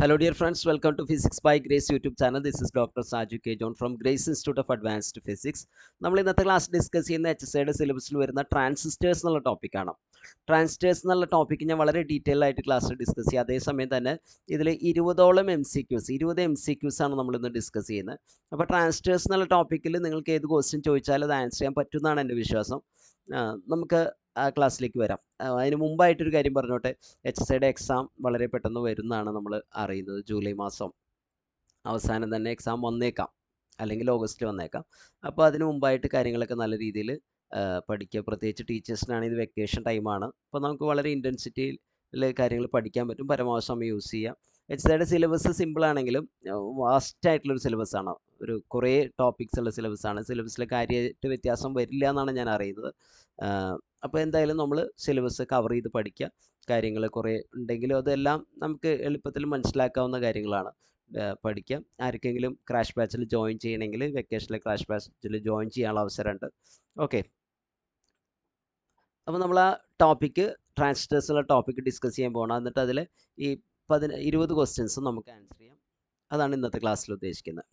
Hello dear friends, welcome to Physics by Grace YouTube channel. This is Dr. Saju K. John from Grace Institute of Advanced Physics. നമ്മൾ ഇന്നത്തെ class discuss ചെയ്യുന്ന HSIയുടെ സിലബസിൽ വരുന്ന transistors എന്നുള്ള ടോപ്പിക്കാണ്. Transistors എന്നുള്ള topic ഞാൻ വളരെ ഡീറ്റെയിൽ ആയിട്ട് ക്ലാസ്സിൽ ഡിസ്കസ് ചെയ്യുക. അതേസമയം തന്നെ ഇതിൽ 20ഓളം MCQs ആണ് നമ്മൾ ഇന്ന് ഡിസ്കസ് ചെയ്യുന്നത്. അപ്പോൾ ട്രാൻസിസ്റ്റേഴ്സ് എന്നുള്ള ടോപ്പിക്കിൽ നിങ്ങൾക്ക് ഏത് ക്വസ്റ്റ്യൻ ചോദിച്ചാലും അത് ആൻസർ ചെയ്യാൻ പറ്റുമെന്നാണ് എൻ്റെ വിശ്വാസം. നമുക്ക് ആ ക്ലാസ്സിലേക്ക് വരാം. അതിന് മുമ്പായിട്ടൊരു കാര്യം പറഞ്ഞോട്ടെ, HSIയുടെ എക്സാം വളരെ പെട്ടെന്ന് വരുന്നതാണ് നമ്മൾ അറിയുന്നത്. ജൂലൈ മാസം അവസാനം തന്നെ എക്സാം വന്നേക്കാം, അല്ലെങ്കിൽ ഓഗസ്റ്റിൽ വന്നേക്കാം. അപ്പോൾ അതിന് മുമ്പായിട്ട് കാര്യങ്ങളൊക്കെ നല്ല രീതിയിൽ പഠിക്കുക. പ്രത്യേകിച്ച് ടീച്ചേഴ്സിനാണ് ഇത് വെക്കേഷൻ ടൈമാണ്. അപ്പോൾ നമുക്ക് വളരെ ഇൻറ്റൻസിറ്റിയിൽ കാര്യങ്ങൾ പഠിക്കാൻ പറ്റും. പരമാവധി സമയം യൂസ് ചെയ്യാം. HSIയുടെ സിലബസ് സിമ്പിളാണെങ്കിലും വാസ്റ്റായിട്ടുള്ളൊരു സിലബസാണ്. ഒരു കുറേ ടോപ്പിക്സ് ഉള്ള സിലബസാണ്. സിലബസിൽ കാര്യമായിട്ട് വ്യത്യാസം വരില്ല എന്നാണ് ഞാൻ അറിയുന്നത്. അപ്പോൾ എന്തായാലും നമ്മൾ സിലബസ് കവർ ചെയ്ത് പഠിക്കുക. കാര്യങ്ങൾ കുറേ ഉണ്ടെങ്കിലും അതെല്ലാം നമുക്ക് എളുപ്പത്തിൽ മനസ്സിലാക്കാവുന്ന കാര്യങ്ങളാണ്. പഠിക്കുക. ആർക്കെങ്കിലും ക്രാഷ് ബാച്ചിൽ ജോയിൻ ചെയ്യണമെങ്കിൽ വെക്കേഷനിലെ ക്രാഷ് ബാച്ചിൽ ജോയിൻ ചെയ്യാനുള്ള അവസരമുണ്ട്. ഓക്കെ, അപ്പോൾ നമ്മൾ ആ ടോപ്പിക്ക് ട്രാൻസിസ്റ്റേഴ്സുള്ള ടോപ്പിക്ക് ഡിസ്കസ് ചെയ്യാൻ പോകണം. എന്നിട്ട് അതിൽ ഈ 20 ക്വസ്റ്റ്യൻസും നമുക്ക് ആൻസർ ചെയ്യാം. അതാണ് ഇന്നത്തെ ക്ലാസ്സിൽ ഉദ്ദേശിക്കുന്നത്.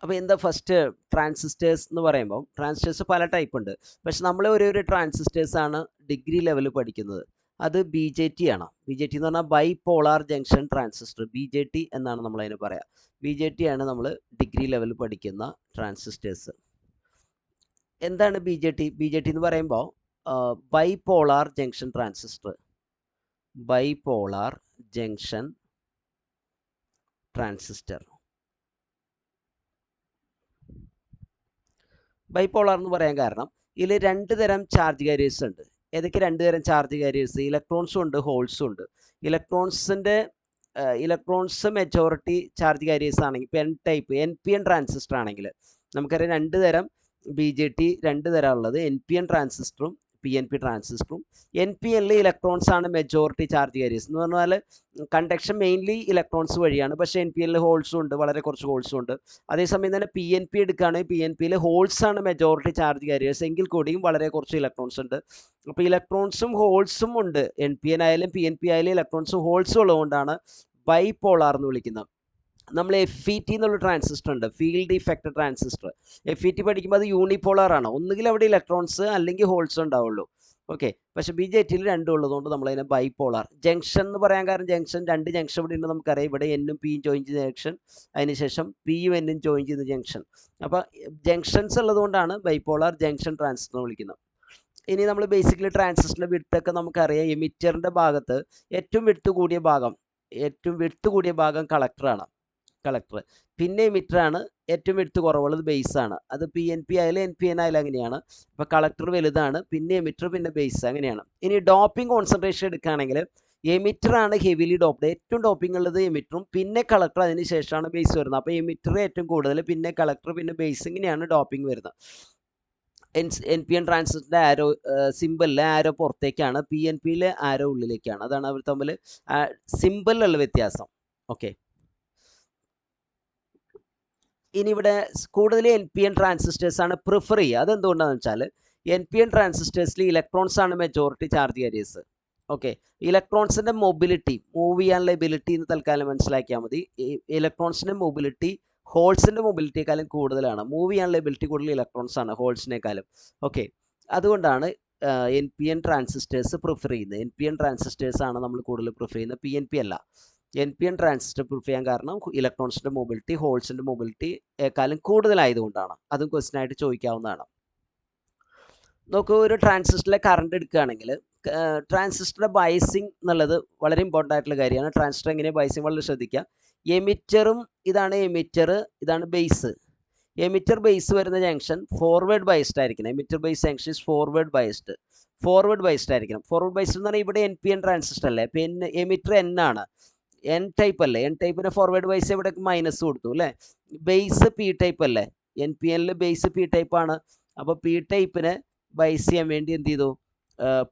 അപ്പോൾ എന്താ ഫസ്റ്റ് ട്രാൻസിസ്റ്റേഴ്സ് എന്ന് പറയുമ്പോൾ, ട്രാൻസിസ്റ്റേഴ്സ് പല ടൈപ്പ് ഉണ്ട്. പക്ഷെ നമ്മൾ ഒരു ട്രാൻസിസ്റ്റേഴ്സാണ് ഡിഗ്രി ലെവലിൽ പഠിക്കുന്നത്. അത് BJT ആണ്. BJT എന്ന് പറഞ്ഞാൽ ബൈപോളാർ ജംഗ്ഷൻ ട്രാൻസിസ്റ്റർ. BJT എന്നാണ് നമ്മളതിന് പറയുക. BJT ആണ് നമ്മൾ ഡിഗ്രി ലെവലിൽ പഠിക്കുന്ന ട്രാൻസിസ്റ്റേഴ്സ്. എന്താണ് BJT? BJT എന്ന് പറയുമ്പോൾ bipolar junction transistor. Bipolar junction transistor. Bipolar എന്ന് പറയാൻ കാരണം ഇതിൽ 2 തരം ചാർജ് കാരിയേഴ്സ് ഉണ്ട്. ഏതൊക്കെ 2 തരം ചാർജ് കാരിയേഴ്സ്? ഇലക്ട്രോൺസും ഉണ്ട്, ഹോൾസും ഉണ്ട്. ഇലക്ട്രോൺസ് മെജോറിറ്റി ചാർജ് കാരിയേഴ്സ് ആണെങ്കിൽ, ഇപ്പോൾ ടൈപ്പ് NPN ട്രാൻസിസ്റ്റർ ആണെങ്കിൽ നമുക്കറിയാം 2 തരം BJT 2 തരം ഉള്ളത്. NPN ട്രാൻസിസ്റ്ററും PNP ട്രാൻസിസ്റ്ററും. NPNൽ ഇലക്ട്രോൺസ് ആണ് മെജോറിറ്റി ചാർജ് കാരിയേഴ്സ്. എന്ന് പറഞ്ഞാൽ കണ്ടക്ഷൻ മെയിൻലി ഇലക്ട്രോൺസ് വഴിയാണ്. പക്ഷേ NPNൽ ഹോൾസും ഉണ്ട്, വളരെ കുറച്ച് ഹോൾസും ഉണ്ട്. അതേസമയം തന്നെ PNP എടുക്കുകയാണെങ്കിൽ PNPയിൽ ഹോൾസ് ആണ് മെജോറിറ്റി ചാർജ് കാരിയേഴ്സ്, എങ്കിൽ കൂടിയും വളരെ കുറച്ച് ഇലക്ട്രോൺസ് ഉണ്ട്. അപ്പോൾ ഇലക്ട്രോൺസും ഹോൾസും ഉണ്ട്. NPN ആയാലും PNP ആയാലും ഇലക്ട്രോൺസും ഹോൾസും ഉള്ളതുകൊണ്ടാണ് ബൈപോളാർ എന്ന് വിളിക്കുന്നത്. നമ്മൾ FET എന്നുള്ള ട്രാൻസിസ്റ്റർ ഉണ്ട്, ഫീൽഡ് ഇഫക്റ്റ് ട്രാൻസിസ്റ്റർ. FET പഠിക്കുമ്പോൾ അത് യൂണിപോളാർ ആണ്. ഒന്നുകിൽ അവിടെ ഇലക്ട്രോൺസ് അല്ലെങ്കിൽ ഹോൾസ് ഉണ്ടാവുള്ളൂ. ഓക്കെ, പക്ഷേ BJTയിൽ 2 ഉള്ളതുകൊണ്ട് നമ്മളതിനെ ബൈപോളാർ. ജംഗ്ഷൻ എന്ന് പറയാൻ കാരണം ജംഗ്ഷൻ 2 ജംഗ്ഷൻ ഇവിടെ ഉണ്ട് നമുക്കറിയാം. ഇവിടെ Nഉം Pയും ജോയിൻ ചെയ്ത ജംഗ്ഷൻ, അതിനുശേഷം Pയും Nഉം ജോയിൻ ചെയ്ത ജംഗ്ഷൻ. അപ്പോൾ ജംഗ്ഷൻസ് ഉള്ളതുകൊണ്ടാണ് ബൈപോളാർ ജംഗ്ഷൻ ട്രാൻസിസ്റ്റർ എന്ന് വിളിക്കുന്നത്. ഇനി നമ്മൾ ബേസിക്കലി ട്രാൻസിസ്റ്ററിൻ്റെ വിഡ്ത്തൊക്കെ നമുക്കറിയാം. എമിറ്ററിൻ്റെ ഭാഗത്ത് ഏറ്റവും വിഡ്ത്ത് കൂടിയ ഭാഗം കളക്ടറാണ്. പിന്നെ എമിറ്ററാണ് ഏറ്റവും വിഡ്ത്ത് കുറവുള്ളത്, ബേസ് ആണ്. അത് PNP ആയാലും NPN ആയാലും അങ്ങനെയാണ്. അപ്പോൾ കളക്ടർ വലുതാണ്, പിന്നെ എമിറ്റർ, പിന്നെ ബേസ്, അങ്ങനെയാണ്. ഇനി ഡോപ്പിംഗ് കോൺസെൻട്രേഷൻ എടുക്കുകയാണെങ്കിൽ എമിറ്ററാണ് ഹെവിലി ഡോപ്ഡ്. ഏറ്റവും ഡോപ്പിംഗ് ഉള്ളത് എമിറ്ററും, പിന്നെ കളക്ടർ, അതിന് ശേഷമാണ് ബേസ് വരുന്നത്. അപ്പോൾ എമിറ്റർ ഏറ്റവും കൂടുതൽ, പിന്നെ കളക്ടർ, പിന്നെ ബേസ്, ഇങ്ങനെയാണ് ഡോപ്പിംഗ് വരുന്നത്. NPN ട്രാൻസിസ്റ്ററിൻ്റെ ആരോ സിമ്പിളിലെ ആരോ പുറത്തേക്കാണ്, PNPയിലെ ആരോ ഉള്ളിലേക്കാണ്. അതാണ് അവർ തമ്മിൽ സിമ്പിളിലുള്ള വ്യത്യാസം. ഓക്കെ, ഇനി ഇവിടെ കൂടുതൽ NPN ട്രാൻസിസ്റ്റേഴ്സ് ആണ് പ്രിഫർ ചെയ്യുക. അതെന്തുകൊണ്ടാണെന്ന് വെച്ചാൽ NPN ട്രാൻസിസ്റ്റേഴ്സിൽ ഇലക്ട്രോൺസ് ആണ് മെജോറിറ്റി ചാർജ് കാരിയേഴ്സ്. ഓക്കെ, ഇലക്ട്രോൺസിൻ്റെ മൊബിലിറ്റി, മൂവ് ചെയ്യാനുള്ള എബിലിറ്റി എന്ന് തൽക്കാലം മനസ്സിലാക്കിയാൽ മതി. ഇലക്ട്രോൺസിൻ്റെ മൊബിലിറ്റി ഹോൾസിൻ്റെ മൊബിലിറ്റിയേക്കാളും കൂടുതലാണ്. മൂവ് ചെയ്യാനുള്ള എബിലിറ്റി കൂടുതൽ ഇലക്ട്രോൺസ് ആണ് ഹോൾസിനേക്കാളും. ഓക്കെ, അതുകൊണ്ടാണ് NPN ട്രാൻസിസ്റ്റേഴ്സ് പ്രിഫർ ചെയ്യുന്നത്. NPN ട്രാൻസിസ്റ്റേഴ്സ് ആണ് നമ്മൾ കൂടുതൽ പ്രിഫർ ചെയ്യുന്നത്, PNP അല്ല. NPN ട്രാൻസിസ്റ്റർ പ്രിഫർ ചെയ്യാൻ കാരണം ഇലക്ട്രോൺസിൻ്റെ മൊബിലിറ്റി ഹോൾസിൻ്റെ മൊബിലിറ്റിയേക്കാളും കൂടുതലായതുകൊണ്ടാണ്. അതും ക്വസ്റ്റ്യൻ ആയിട്ട് ചോദിക്കാവുന്നതാണ്. നോക്കൂ, ഒരു ട്രാൻസിസ്റ്ററിലെ കറണ്ട് എടുക്കുകയാണെങ്കിൽ ട്രാൻസിസ്റ്ററിൻ്റെ ബയസിങ് എന്നുള്ളത് വളരെ ഇമ്പോർട്ടൻ്റ് ആയിട്ടുള്ള കാര്യമാണ്. ട്രാൻസിസ്റ്റർ എങ്ങനെ ബയസിങ് വളരെ ശ്രദ്ധിക്കുക. എമിറ്ററും, ഇതാണ് എമിറ്റർ, ഇതാണ് ബേസ്. എമിറ്റർ ബേസ് വരുന്ന ജംഗ്ഷൻ ഫോർവേഡ് ബയസ്ഡ് ആയിരിക്കണം. Emitter base junction is forward biased ആയിരിക്കണം. ഫോർവേഡ് ബയസ്ഡ് എന്ന് പറഞ്ഞാൽ ഇവിടെ NPN ട്രാൻസിസ്റ്റർ അല്ലേ, പിന്നെ എമിറ്റർ N ആണ്. N ടൈപ്പ് അല്ലേ, N ടൈപ്പിന് ഫോർവേഡ് ബയസ് ഇവിടെ മൈനസ് കൊടുത്തു അല്ലേ. ബേസ് P ടൈപ്പ് അല്ലേ, NPNൽ ബേസ് P ടൈപ്പ് ആണ്. അപ്പോൾ P ടൈപ്പിന് ബയസ് ചെയ്യാൻ വേണ്ടി എന്ത് ചെയ്തു?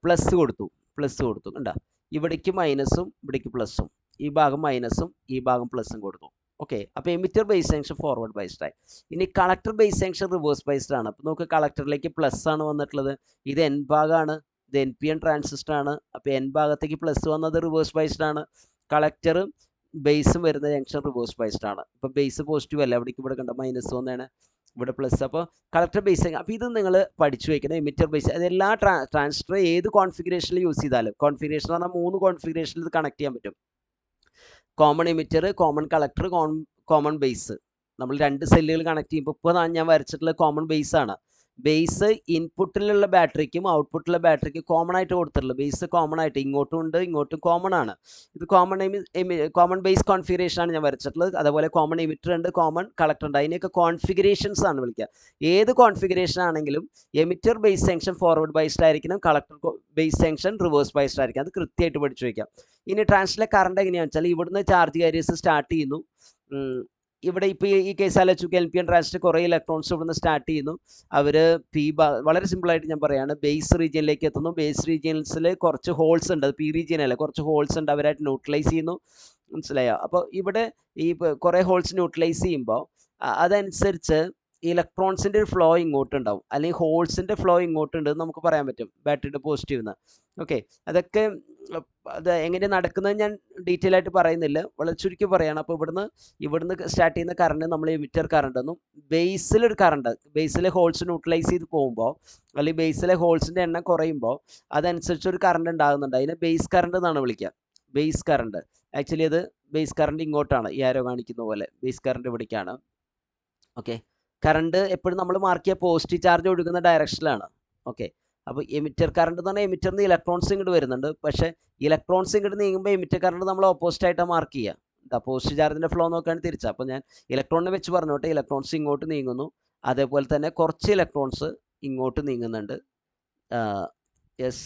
പ്ലസ് കൊടുത്തു. കണ്ടോ, ഇവിടേക്ക് മൈനസും ഇവിടേക്ക് പ്ലസും, ഈ ഭാഗം മൈനസും ഈ ഭാഗം പ്ലസും കൊടുത്തു. ഓക്കെ, അപ്പോൾ emitter base junction forward biased ആയി. ഇനി collector base junction reverse biased ആണ്. അപ്പോൾ നമുക്ക് കളക്ടറിലേക്ക് പ്ലസ് ആണ് വന്നിട്ടുള്ളത്. ഇത് N ഭാഗമാണ്, ഇത് NPN ട്രാൻസിസ്റ്റർ ആണ്. അപ്പോൾ N ഭാഗത്തേക്ക് പ്ലസ് വന്നത് റിവേഴ്സ് ബൈസ്ഡ് ആണ്. കളക്ടറും ബേസും വരുന്ന ജംഗ്ഷൻ റിവേഴ്സ് ബൈസ്ഡ് ആണ്. ഇപ്പോൾ ബേസ് പോസിറ്റീവ് അല്ല, അവിടേക്ക് ഇവിടെ കണ്ട -1 ആണ്, ഇവിടെ പ്ലസ്. അപ്പോൾ കളക്ടർ ബേസ്. അപ്പോൾ ഇത് നിങ്ങൾ പഠിച്ചു വയ്ക്കണം. എമിറ്റർ ബേസ് അതെല്ലാ ട്രാൻസിസ്റ്റർ ഏത് കോൺഫിഗറേഷനിൽ യൂസ് ചെയ്താലും, കോൺഫിഗറേഷൻ എന്ന് പറഞ്ഞാൽ 3 കോൺഫിഗറേഷനിൽ ഇത് കണക്ട് ചെയ്യാൻ പറ്റും. Common emitter, common collector, common base. നമ്മൾ 2 സെല്ലുകൾ കണക്ട് ചെയ്യുമ്പോൾ ഇപ്പോൾ ഞാൻ വരച്ചിട്ടുള്ള കോമൺ ബേസ് ആണ്. ബേസ് ഇൻപുട്ടിലുള്ള ബാറ്ററിക്കും ഔട്ട്പുട്ടിലുള്ള ബാറ്ററിക്കും കോമൺ ആയിട്ട് കൊടുത്തിട്ടുള്ളത്. ബേസ് കോമൺ ആയിട്ട് ഇങ്ങോട്ടും ഉണ്ട്, ഇങ്ങോട്ടും കോമൺ ആണ്. ഇത് കോമൺ ബേസ് കോൺഫിഗറേഷൻ ആണ് ഞാൻ വരച്ചിട്ടുള്ളത്. അതുപോലെ കോമൺ എമിറ്റർ ഉണ്ട്, കോമൺ കളക്ടർ ഉണ്ട്. അതിനെയൊക്കെ കോൺഫിഗറേഷൻസ് ആണ് വിളിക്കുക. ഏത് കോൺഫിഗറേഷൻ ആണെങ്കിലും emitter base junction forward biased ആയിരിക്കണം, collector base junction reverse biased ആയിരിക്കും. അത് കൃത്യമായിട്ട് പഠിച്ചു വയ്ക്കാം. ഇനി ട്രാൻസിസ്റ്ററിലെ കറണ്ട് എങ്ങനെയാണെന്ന് വെച്ചാൽ ഇവിടുന്ന് ചാർജ് കാരിയേഴ്സ് സ്റ്റാർട്ട് ചെയ്യുന്നു. ഇവിടെ ഇപ്പോൾ ഈ കേസ് ആലോചിച്ചു, NPN ട്രാൻസിസ്റ്റർ കുറേ ഇലക്ട്രോൺസ് ഇവിടുന്ന് സ്റ്റാർട്ട് ചെയ്യുന്നു. അവർ വളരെ സിമ്പിളായിട്ട് ഞാൻ പറയുകയാണ്, ബേസ് റീജിയനിലേക്ക് എത്തുന്നു. ബേസ് റീജിയൻസിൽ കുറച്ച് ഹോൾസ് ഉണ്ട്, അത് P റീജിയൻ അല്ല, കുറച്ച് ഹോൾസ് ഉണ്ട്, അവരായിട്ട് ന്യൂട്രലൈസ് ചെയ്യുന്നു. മനസ്സിലായോ? അപ്പോൾ ഇവിടെ ഈ കുറേ ഹോൾസ് ന്യൂട്രലൈസ് ചെയ്യുമ്പോൾ അതനുസരിച്ച് ഇലക്ട്രോൺസിൻ്റെ ഒരു ഫ്ലോ ഇങ്ങോട്ടുണ്ടാവും, അല്ലെങ്കിൽ ഹോൾസിൻ്റെ ഫ്ലോ ഇങ്ങോട്ടുണ്ട് എന്ന് നമുക്ക് പറയാൻ പറ്റും, ബാറ്ററിയുടെ പോസിറ്റീവ് നിന്ന്. ഓക്കെ, അതൊക്കെ അത് എങ്ങനെ നടക്കുന്നത് ഞാൻ ഡീറ്റെയിൽ ആയിട്ട് പറയുന്നില്ല, വളരെ ചുരുക്കി പറയുകയാണ്. അപ്പോൾ ഇവിടുന്ന് സ്റ്റാർട്ട് ചെയ്യുന്ന കറണ്ട് നമ്മൾ എമിറ്റർ കറണ്ട് എന്നും, ബേസിലൊരു കറണ്ട്, ബേസിലെ ഹോൾസ് ന്യൂട്രലൈസ് ചെയ്ത് പോകുമ്പോൾ അല്ലെങ്കിൽ ബേസിലെ ഹോൾസിൻ്റെ എണ്ണം കുറയുമ്പോൾ അതനുസരിച്ച് ഒരു കറണ്ട് ഉണ്ടാകുന്നുണ്ട്. അതിനെ ബേസ് കറണ്ട് എന്നാണ് വിളിക്കുക. ബേസ് കറണ്ട് ആക്ച്വലി അത് ബേസ് കറണ്ട് ഇങ്ങോട്ടാണ്, ഈ ആരോ കാണിക്കുന്ന പോലെ ബേസ് കറണ്ട് ഇവിടേക്കാണ്. ഓക്കെ, കറണ്ട് എപ്പോഴും നമ്മൾ മാർക്ക് ചെയ്യുക പോസിറ്റീവ് ചാർജ് ഒഴുകുന്ന ഡയറക്ഷനിലാണ്. ഓക്കെ, അപ്പോൾ എമിറ്റർ കറണ്ട് എന്ന് പറഞ്ഞാൽ എമിറ്ററിൽ നിന്ന് ഇലക്ട്രോൺസ് ഇങ്ങോട്ട് വരുന്നുണ്ട്. പക്ഷേ ഇലക്ട്രോൺസ് ഇങ്ങോട്ട് നീങ്ങുമ്പോൾ എമിറ്റർ കറണ്ട് നമ്മൾ ഓപ്പോസിറ്റ് ആയിട്ടാണ് മാർക്ക് ചെയ്യുക. പോസിറ്റീവ് ചാർജിൻ്റെ ഫ്ലോ നോക്കുകയാണ് തിരിച്ചാൽ. അപ്പോൾ ഞാൻ ഇലക്ട്രോണിനെ വെച്ച് പറഞ്ഞോട്ടെ, ഇലക്ട്രോൺസ് ഇങ്ങോട്ട് നീങ്ങുന്നു, അതേപോലെ തന്നെ കുറച്ച് ഇലക്ട്രോൺസ് ഇങ്ങോട്ട് നീങ്ങുന്നുണ്ട്. യെസ്,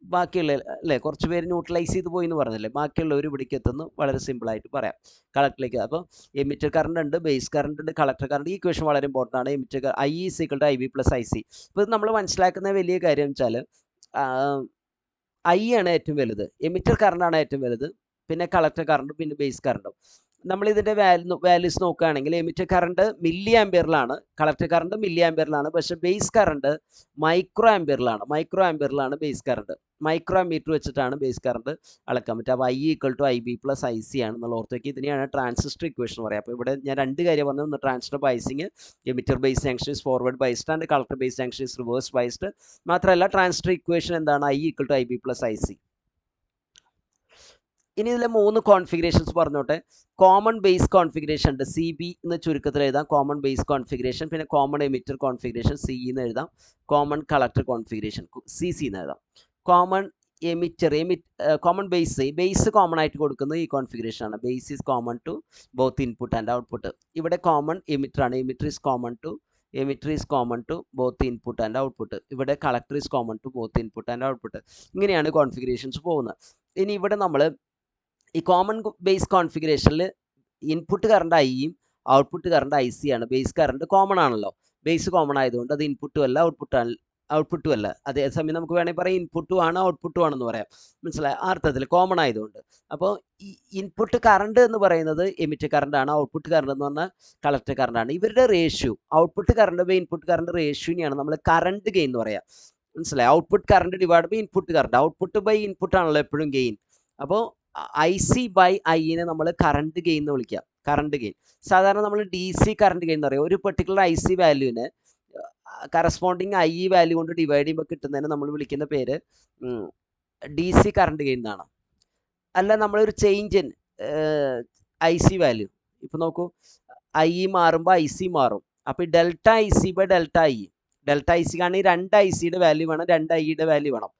ബാക്കിയുള്ള അല്ലേ കുറച്ച് പേര് ന്യൂട്രലൈസ് ചെയ്ത് പോയി എന്ന് പറഞ്ഞില്ലേ, ബാക്കിയുള്ളവർ ഇവിടേക്ക് എത്തുന്നു. വളരെ സിമ്പിളായിട്ട് പറയാം, കളക്ടറിലേക്ക്. അപ്പോൾ എമിറ്റർ കറണ്ട് ഉണ്ട്, ബേസ് കറണ്ട് ഉണ്ട്, കളക്ടർ കറണ്ട്. ഈ ഇക്വേഷൻ വളരെ ഇമ്പോർട്ടൻ്റ് ആണ്. Emitter I = IB + IC. ഇപ്പോൾ ഇത് നമ്മൾ മനസ്സിലാക്കുന്ന വലിയ കാര്യം വെച്ചാൽ I ആണ് ഏറ്റവും വലുത്, എമിറ്റർ കറണ്ടാണ് ഏറ്റവും വലുത്, പിന്നെ കളക്ടർ കറണ്ടും, പിന്നെ ബേസ് കറണ്ടും. നമ്മൾ ഇതിൻ്റെ വാല്യൂസ് നോക്കുകയാണെങ്കിൽ എമിറ്റർ കറണ്ട് മില്ലി ആംപിയറിലാണ്, കളക്ടർ കറണ്ട് മില്ലി ആംപിയറിലാണ്. പക്ഷേ ബേസ് കറണ്ട് മൈക്രോ ആംപിയറിലാണ് ബേസ് കറണ്ട്. മൈക്രോ ആംബീറ്റർ വെച്ചിട്ടാണ് ബേസ് കറണ്ട് അളക്കാൻ പറ്റുക. അപ്പോൾ I = IB + IC ആണെന്നുള്ള ഓർത്ത് വയ്ക്കുക. ഇതിനെയാണ് ട്രാൻസിസ്റ്റർ ഇക്വേഷൻ പറയുക. അപ്പോൾ ഇവിടെ ഞാൻ 2 കാര്യം പറഞ്ഞു. ഒന്ന് transistor biasing, emitter base junction is forward biased and collector base junction is reverse biased. മാത്രമല്ല ട്രാൻസിസ്റ്റർ ഇക്വേഷൻ എന്താണ്? I = IB + IC. ഇനി ഇതിലെ 3 കോൺഫിഗറേഷൻസ് പറഞ്ഞോട്ടെ. കോമൺ ബേസ് കോൺഫിഗറേഷൻ ഉണ്ട്, CB എന്ന് ചുരുക്കത്തിൽ എഴുതാം. കോമൺ ബേസ് കോൺഫിഗറേഷൻ, പിന്നെ കോമൺ എമിറ്റർ കോൺഫിഗറേഷൻ CE എന്ന് എഴുതാം. കോമൺ കളക്ടർ കോൺഫിഗറേഷൻ CC എന്ന് എഴുതാം. Common emitter common base common ആയിട്ട് കൊടുക്കുന്നത് ഈ കോൺഫിഗറേഷൻ ആണ്. Base is common to both input and output. ഇവിടെ കോമൺ എമിറ്റർ ആണ്. Emitter is common to both input and output. ഇവിടെ collector is common to both input and output. ഇങ്ങനെയാണ് configurations പോകുന്നത്. ഇനി ഇവിടെ നമ്മൾ ഈ കോമൺ ബേസ് കോൺഫിഗറേഷനിൽ ഇൻപുട്ട് കറണ്ട് Iയും ഔട്ട്പുട്ട് കറണ്ട് IC ആണ്. ബേസ് കറണ്ട് കോമൺ ആണല്ലോ, ബേസ് കോമൺ ആയതുകൊണ്ട് അത് ഇൻപുട്ടും അല്ല ഔട്ട്പുട്ടും അല്ല. അതേസമയം നമുക്ക് വേണമെങ്കിൽ പറയാം ഇൻപുട്ടും ആണ് ഔട്ട്പുട്ടും ആണെന്ന് പറയാം. മനസ്സിലായി? ആ അർത്ഥത്തിൽ കോമൺ ആയതുകൊണ്ട്. അപ്പോൾ ഈ ഇൻപുട്ട് കറണ്ട് എന്ന് പറയുന്നത് എമിറ്റർ കറണ്ടാണ്, ഔട്ട്പുട്ട് കറണ്ട് എന്ന് പറഞ്ഞാൽ കളക്ടർ കറണ്ടാണ്. ഇവരുടെ ratio, output current by input current റേഷ്യോനെയാണ് നമ്മൾ കറണ്ട് ഗെയിൻ എന്ന് പറയാം. മനസ്സിലായി? Output current divide by input current. Output by input ആണല്ലോ എപ്പോഴും ഗെയിൻ. അപ്പോൾ IC/I നമ്മൾ കറണ്ട് ഗെയിൻ എന്ന് വിളിക്കാം. കറണ്ട് ഗെയിൻ സാധാരണ നമ്മൾ DC കറണ്ട് ഗെയിൻ എന്ന് പറയും. ഒരു പെർട്ടിക്കുലർ IC വാല്യൂവിന് കറസ്പോണ്ടിങ് IE വാല്യൂ കൊണ്ട് ഡിവൈഡ് ചെയ്യുമ്പോൾ കിട്ടുന്നതിന് നമ്മൾ വിളിക്കുന്ന പേര് DC കറണ്ട് ഗെയിൻ എന്നാണ്. അല്ല, നമ്മളൊരു ചേഞ്ച് ഇൻ IC വാല്യൂ, ഇപ്പോൾ നോക്കൂ, IE മാറുമ്പോൾ IC മാറും. അപ്പോൾ ഡെൽറ്റ IC/ഡെൽറ്റ IC ആണെങ്കിൽ 2 ICയുടെ വാല്യൂ വേണം, 2 IEയുടെ വാല്യൂ വേണം.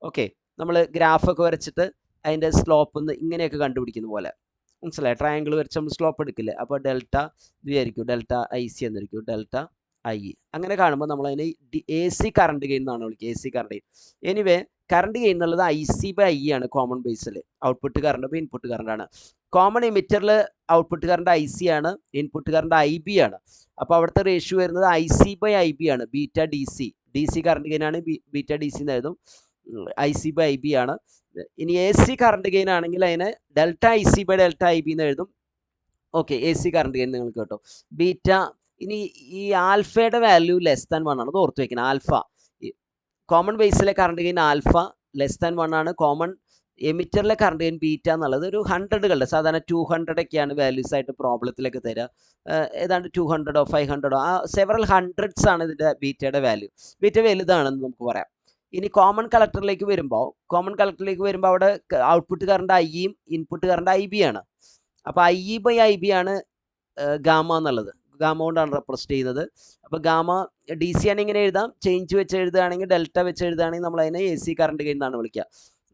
ഓക്കെ, നമ്മൾ ഗ്രാഫൊക്കെ വരച്ചിട്ട് അതിൻ്റെ സ്ലോപ്പ് ഇങ്ങനെയൊക്കെ കണ്ടുപിടിക്കുന്ന പോലെ. മനസ്സിലായി? ട്രയാങ്കിൾ വരച്ച് നമ്മൾ സ്ലോപ്പ് എടുക്കില്ലേ? അപ്പോൾ ഡെൽറ്റ ഇതായിരിക്കും, ഡെൽറ്റ IC എന്നിരിക്കും, ഡെൽറ്റ IE. അങ്ങനെ കാണുമ്പോൾ നമ്മൾ അതിനെ AC കറണ്ട് ഗെയിൻ എന്നാണ് വിളിക്കുക, AC current gain. Anyway current gain എന്നുള്ളത് IC/IE ആണ് കോമൺ ബേസിൽ. Output current by input current ആണ്. കോമൺ എമിറ്ററിൽ ഔട്ട്പുട്ട് കറണ്ട് IC ആണ്, ഇൻപുട്ട് കറണ്ട് IB ആണ്. അപ്പോൾ അവിടുത്തെ റേഷ്യോ വരുന്നത് IC/IB ആണ്. ബീറ്റ DC കറണ്ട് ഗെയിൻ ആണ്, ബീറ്റ DC എന്ന് എഴുതും. IC/IB ആണ്. ഇനി AC കറണ്ട് ഗെയിൻ ആണെങ്കിൽ അതിനെ ഡെൽറ്റ IC/ഡെൽറ്റ IB എന്ന് എഴുതും. ഓക്കെ, AC കറണ്ട് ഗെയിൻ നിങ്ങൾക്ക് കേട്ടോ. ബീറ്റ, ഇനി ഈ ആൽഫയുടെ വാല്യൂ <1 ആണ്, അത് ഓർത്ത് വയ്ക്കണം. ആൽഫ കോമൺ ബേസിലെ current gain alpha less than 1 ആണ്. കോമൺ എമിറ്ററിലെ കറണ്ട് ഗെയിൻ ബീറ്റ എന്നുള്ളത് ഒരു 100കളുടെ സാധാരണ 200 ഒക്കെയാണ് വാല്യൂസ് ആയിട്ട് പ്രോബ്ലത്തിലേക്ക് തരിക. ഏതാണ്ട് 200 500 ആ സെവറൽ ഹൺഡ്രഡ്സ് ആണ് ഇതിൻ്റെ ബീറ്റയുടെ വാല്യൂ. ബീറ്റ വലുതാണെന്ന് നമുക്ക് പറയാം. ഇനി കോമൺ കളക്ടറിലേക്ക് വരുമ്പോൾ അവിടെ ഔട്ട്പുട്ട് കറണ്ട് ഐയും ഇൻപുട്ട് കറണ്ട് ഐ ബി ആണ്. അപ്പോൾ IE/IB ആണ് ഗാമ എന്നുള്ളത്. ഗാമ കൊണ്ടാണ് റെപ്രസെൻറ്റ് ചെയ്യുന്നത്. അപ്പോൾ ഗാമ ഡി സി ആണ് ഇങ്ങനെ എഴുതാം. ചേഞ്ച് വെച്ച് എഴുതുകയാണെങ്കിൽ ഡെൽറ്റ വെച്ച് എഴുതുകയാണെങ്കിൽ നമ്മൾ അതിനെ AC കറണ്ട് ഗെയിൻ എന്നാണ് വിളിക്കുക.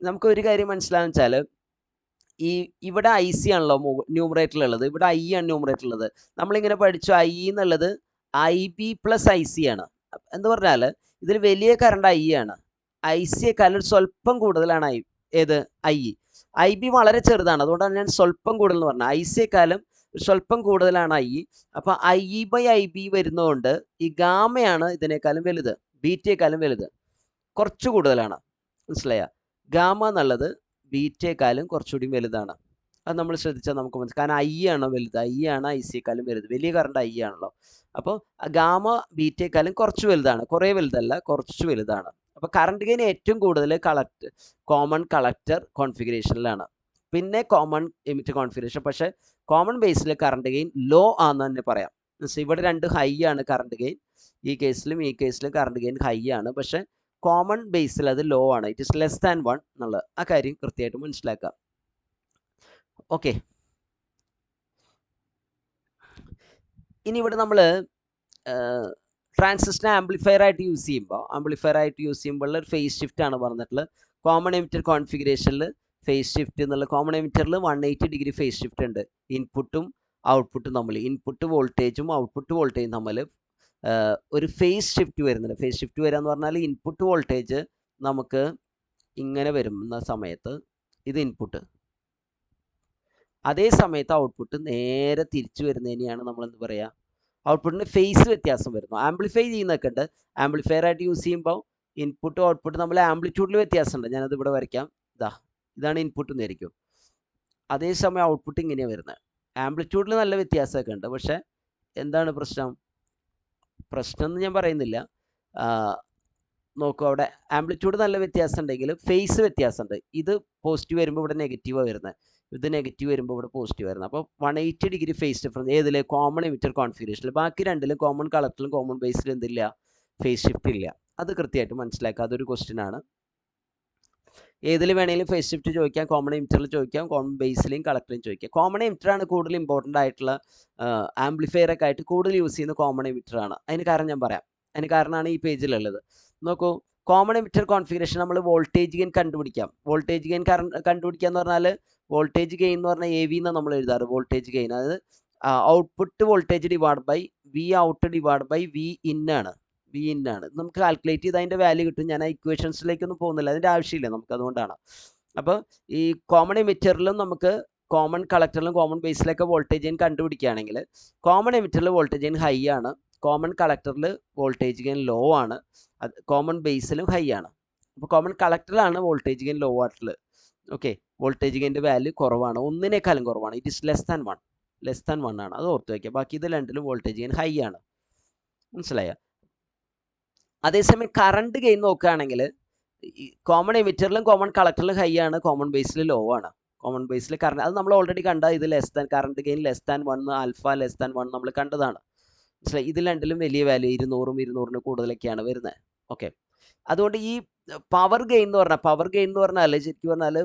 നമുക്ക് ഒരു കാര്യം മനസ്സിലാകുന്ന വെച്ചാൽ ഇവിടെ IC ആണല്ലോ ന്യൂമറേറ്ററിലുള്ളത്, ഇവിടെ I ആണ് ന്യൂമറേറ്ററിലുള്ളത്. നമ്മളിങ്ങനെ പഠിച്ചു I എന്നുള്ളത് IB + IC ആണ്. എന്ന് പറഞ്ഞാൽ ഇതിൽ വലിയ കറണ്ട് I ആണ്. ICയെക്കാളും സ്വല്പം കൂടുതലാണ് ഏത് IB വളരെ ചെറുതാണ്, അതുകൊണ്ടാണ് ഞാൻ സ്വല്പം കൂടുതൽ എന്ന് പറഞ്ഞത്. ICയെക്കാളും സ്വല്പം കൂടുതലാണ് I. അപ്പോൾ IE/IB വരുന്നതുകൊണ്ട് ഈ ഗാമയാണ് ഇതിനേക്കാളും വലുത്, ബീറ്റയെക്കാളും വലുത്, കുറച്ച് കൂടുതലാണ്. മനസ്സിലായ? ഗാമ എന്നുള്ളത് ബീറ്റയെക്കാളും കുറച്ചുകൂടി വലുതാണ്. അത് നമ്മൾ ശ്രദ്ധിച്ചാൽ നമുക്ക് മനസ്സിലാക്കാം. കാരണം I ആണ് വലുത്, I ആണ് ICയെക്കാളും വലുത്, വലിയ കറണ്ട് I ആണല്ലോ. അപ്പോൾ ഗാമ ബീറ്റയെക്കാളും കുറച്ച് വലുതാണ്, കുറേ വലുതല്ല, കുറച്ച് വലുതാണ്. അപ്പോൾ കറണ്ട് ഗെയിൻ ഏറ്റവും കൂടുതൽ കോമൺ കളക്ടർ കോൺഫിഗറേഷനിലാണ്, പിന്നെ കോമൺ എമിറ്റർ കോൺഫിഗറേഷൻ. പക്ഷേ കോമൺ ബേസിൽ കറണ്ട് ഗെയിൻ ലോ ആണെന്ന് തന്നെ പറയാം. ഇവിടെ രണ്ട് ഹൈ ആണ് കറണ്ട് ഗെയിൻ, ഈ കേസിലും കറണ്ട് ഗെയിൻ ഹൈ ആണ്. പക്ഷേ കോമൺ ബേസിൽ അത് ലോ ആണ്, ഇറ്റ് ഇസ് ലെസ് ദാൻ 1 എന്നുള്ളത്. ആ കാര്യം കൃത്യമായിട്ട് മനസ്സിലാക്കാം. ഓക്കെ, ഇനി ഇവിടെ നമ്മൾ ട്രാൻസിസ്റ്റർ ആംപ്ലിഫയർ ആയിട്ട് യൂസ് ചെയ്യുമ്പോൾ ഒരു ഫേസ് ഷിഫ്റ്റ് ആണ് പറഞ്ഞിട്ടുള്ളത്. കോമൺ എമിറ്റർ കോൺഫിഗറേഷനിൽ ഫേസ് ഷിഫ്റ്റ് എന്നുള്ള കോമൺ എമിറ്ററിൽ 180 ഡിഗ്രി ഫേസ് ഷിഫ്റ്റ് ഉണ്ട്. ഇൻപുട്ടും ഔട്ട്പുട്ടും തമ്മിൽ, ഇൻപുട്ട് വോൾട്ടേജും ഔട്ട്പുട്ട് വോൾട്ടേജും തമ്മിൽ ഒരു ഫേസ് ഷിഫ്റ്റ് വരുന്നുണ്ട്. ഫേസ് ഷിഫ്റ്റ് വരിക എന്ന് പറഞ്ഞാൽ ഇൻപുട്ട് വോൾട്ടേജ് നമുക്ക് ഇങ്ങനെ വരുന്ന സമയത്ത് ഇത് ഇൻപുട്ട്, അതേ സമയത്ത് ഔട്ട്പുട്ട് നേരെ തിരിച്ചു വരുന്നതിനെയാണ് നമ്മൾ എന്ത് പറയുക, ഔട്ട്പുട്ടിന് ഫേസ് വ്യത്യാസം വരുന്നു. ആംപ്ലിഫൈ ചെയ്യുന്നൊക്കെ ഉണ്ട്. ആംപ്ലിഫയർ ആയിട്ട് യൂസ് ചെയ്യുമ്പോൾ ഇൻപുട്ടും ഔട്ട്പുട്ട് നമ്മൾ ആംപ്ലിറ്റ്യൂഡിൽ വ്യത്യാസമുണ്ട്. ഞാനത് ഇവിടെ വരയ്ക്കാം. ഇതാണ് ഇൻപുട്ട് എന്നായിരിക്കും, അതേസമയം ഔട്ട്പുട്ട് ഇങ്ങനെയാണ് വരുന്നത്. ആംപ്ലിറ്റ്യൂഡിൽ നല്ല വ്യത്യാസമൊക്കെ ഉണ്ട്. പക്ഷേ എന്താണ് പ്രശ്നം എന്ന് ഞാൻ പറയുന്നില്ല. നോക്കൂ, അവിടെ ആംപ്ലിറ്റ്യൂഡ് നല്ല വ്യത്യാസം ഉണ്ടെങ്കിൽ ഫേസ് വ്യത്യാസമുണ്ട്. ഇത് പോസിറ്റീവ് വരുമ്പോൾ ഇവിടെ നെഗറ്റീവാണ് വരുന്നത്, ഇത് നെഗറ്റീവ് വരുമ്പോൾ ഇവിടെ പോസിറ്റീവ് വരുന്നത്. അപ്പോൾ 180 ഡിഗ്രി ഫേസ് ഡിഫറൻസ് ഏതിൽ, കോമൺ എമിറ്റർ കോൺഫിഗറേഷനിൽ. ബാക്കി രണ്ടിലും കോമൺ കളക്ടറിലും കോമൺ ബേസിലും എന്തില്ല, ഫേസ് ഷിഫ്റ്റ് ഇല്ല. അത് കൃത്യമായിട്ട് മനസ്സിലാക്കുക. അതൊരു ക്വസ്റ്റ്യൻ ആണ്. ഏതിൽ വേണമെങ്കിലും ഫേസ് ഷിഫ്റ്റ് ചോദിക്കാം, കോമൺ എമിറ്ററിൽ ചോദിക്കാം, കോമൺ ബേസിലെയും കളക്ടറിലും ചോദിക്കാം. കോമൺ എമിറ്ററാണ് കൂടുതൽ ഇമ്പോർട്ടൻ്റ് ആയിട്ടുള്ള ആംപ്ലിഫയറൊക്കെ ആയിട്ട് കൂടുതൽ യൂസ് ചെയ്യുന്ന കോമൺ എമിറ്ററാണ്. അതിന് കാരണം ഞാൻ പറയാം. അതിന് കാരണമാണ് ഈ പേജിലുള്ളത്. നോക്കൂ, കോമൺ എമിറ്റർ കോൺഫിഗറേഷൻ നമ്മൾ വോൾട്ടേജ് ഗെയിൻ കണ്ടുപിടിക്കാം. വോൾട്ടേജ് ഗെയിൻ കണ്ടുപിടിക്കുക എന്ന് പറഞ്ഞാൽ വോൾട്ടേജ് ഗെയിൻ എന്ന് പറഞ്ഞാൽ AV എന്നാണ് നമ്മൾ എഴുതാറ്. വോൾട്ടേജ് ഗെയിൻ അതായത് output voltage divide by V out divide by V in ആണ്. നമുക്ക് കാൽക്കുലേറ്റ് ചെയ്ത് അതിൻ്റെ വാല്യൂ കിട്ടും. ഞാൻ ആ ഇക്വേഷൻസിലേക്കൊന്നും പോകുന്നില്ല, അതിൻ്റെ ആവശ്യമില്ല നമുക്ക്, അതുകൊണ്ടാണ്. അപ്പോൾ ഈ കോമൺ എമിറ്ററിലും നമുക്ക് കോമൺ കളക്ടറിലും കോമൺ ബേസിലൊക്കെ വോൾട്ടേജ് ഗെയിൻ കണ്ടുപിടിക്കുകയാണെങ്കിൽ കോമൺ എമിറ്ററിൽ വോൾട്ടേജ് ഗെയിൻ ഹൈ ആണ്, കോമൺ കളക്ടറിൽ വോൾട്ടേജ് ഗെയിൻ ലോ ആണ്, അത് കോമൺ ബേസിലും ഹൈ ആണ്. അപ്പോൾ കോമൺ കളക്ടറിലാണ് വോൾട്ടേജ് ഗെയിൻ ലോ ആയിട്ടുള്ളത്. ഓക്കെ, വോൾട്ടേജ് ഗെയിൻ്റെ വാല്യൂ കുറവാണ്, ഒന്നിനേക്കാളും കുറവാണ്. ഇറ്റ് ഇസ് ലെസ് ദാൻ 1 ആണ്. അത് ഓർത്ത് വയ്ക്കുക. ബാക്കി ഇത് രണ്ടിലും വോൾട്ടേജ് ഗെയിൻ ഹൈ ആണ്. മനസ്സിലായോ? അതേസമയം കറണ്ട് ഗെയിൻ നോക്കുകയാണെങ്കിൽ കോമൺ എമിറ്ററിലും കോമൺ കളക്ടറിലും ഹൈ ആണ്, കോമൺ ബേസിൽ ലോ ആണ്. കോമൺ ബേസിൽ കറണ്ട് അത് നമ്മൾ ഓൾറെഡി കണ്ട, ഇത് less than current gain less than 1, alpha less than 1 നമ്മൾ കണ്ടതാണ്. മനസ്സിലായി? ഇതിൽ രണ്ടിലും വലിയ വാല്യൂ 200 കൂടുതലൊക്കെയാണ് വരുന്നത്. ഓക്കെ, അതുകൊണ്ട് ഈ പവർ ഗെയിൻ എന്ന് പറഞ്ഞാൽ ശരിക്കും പറഞ്ഞാൽ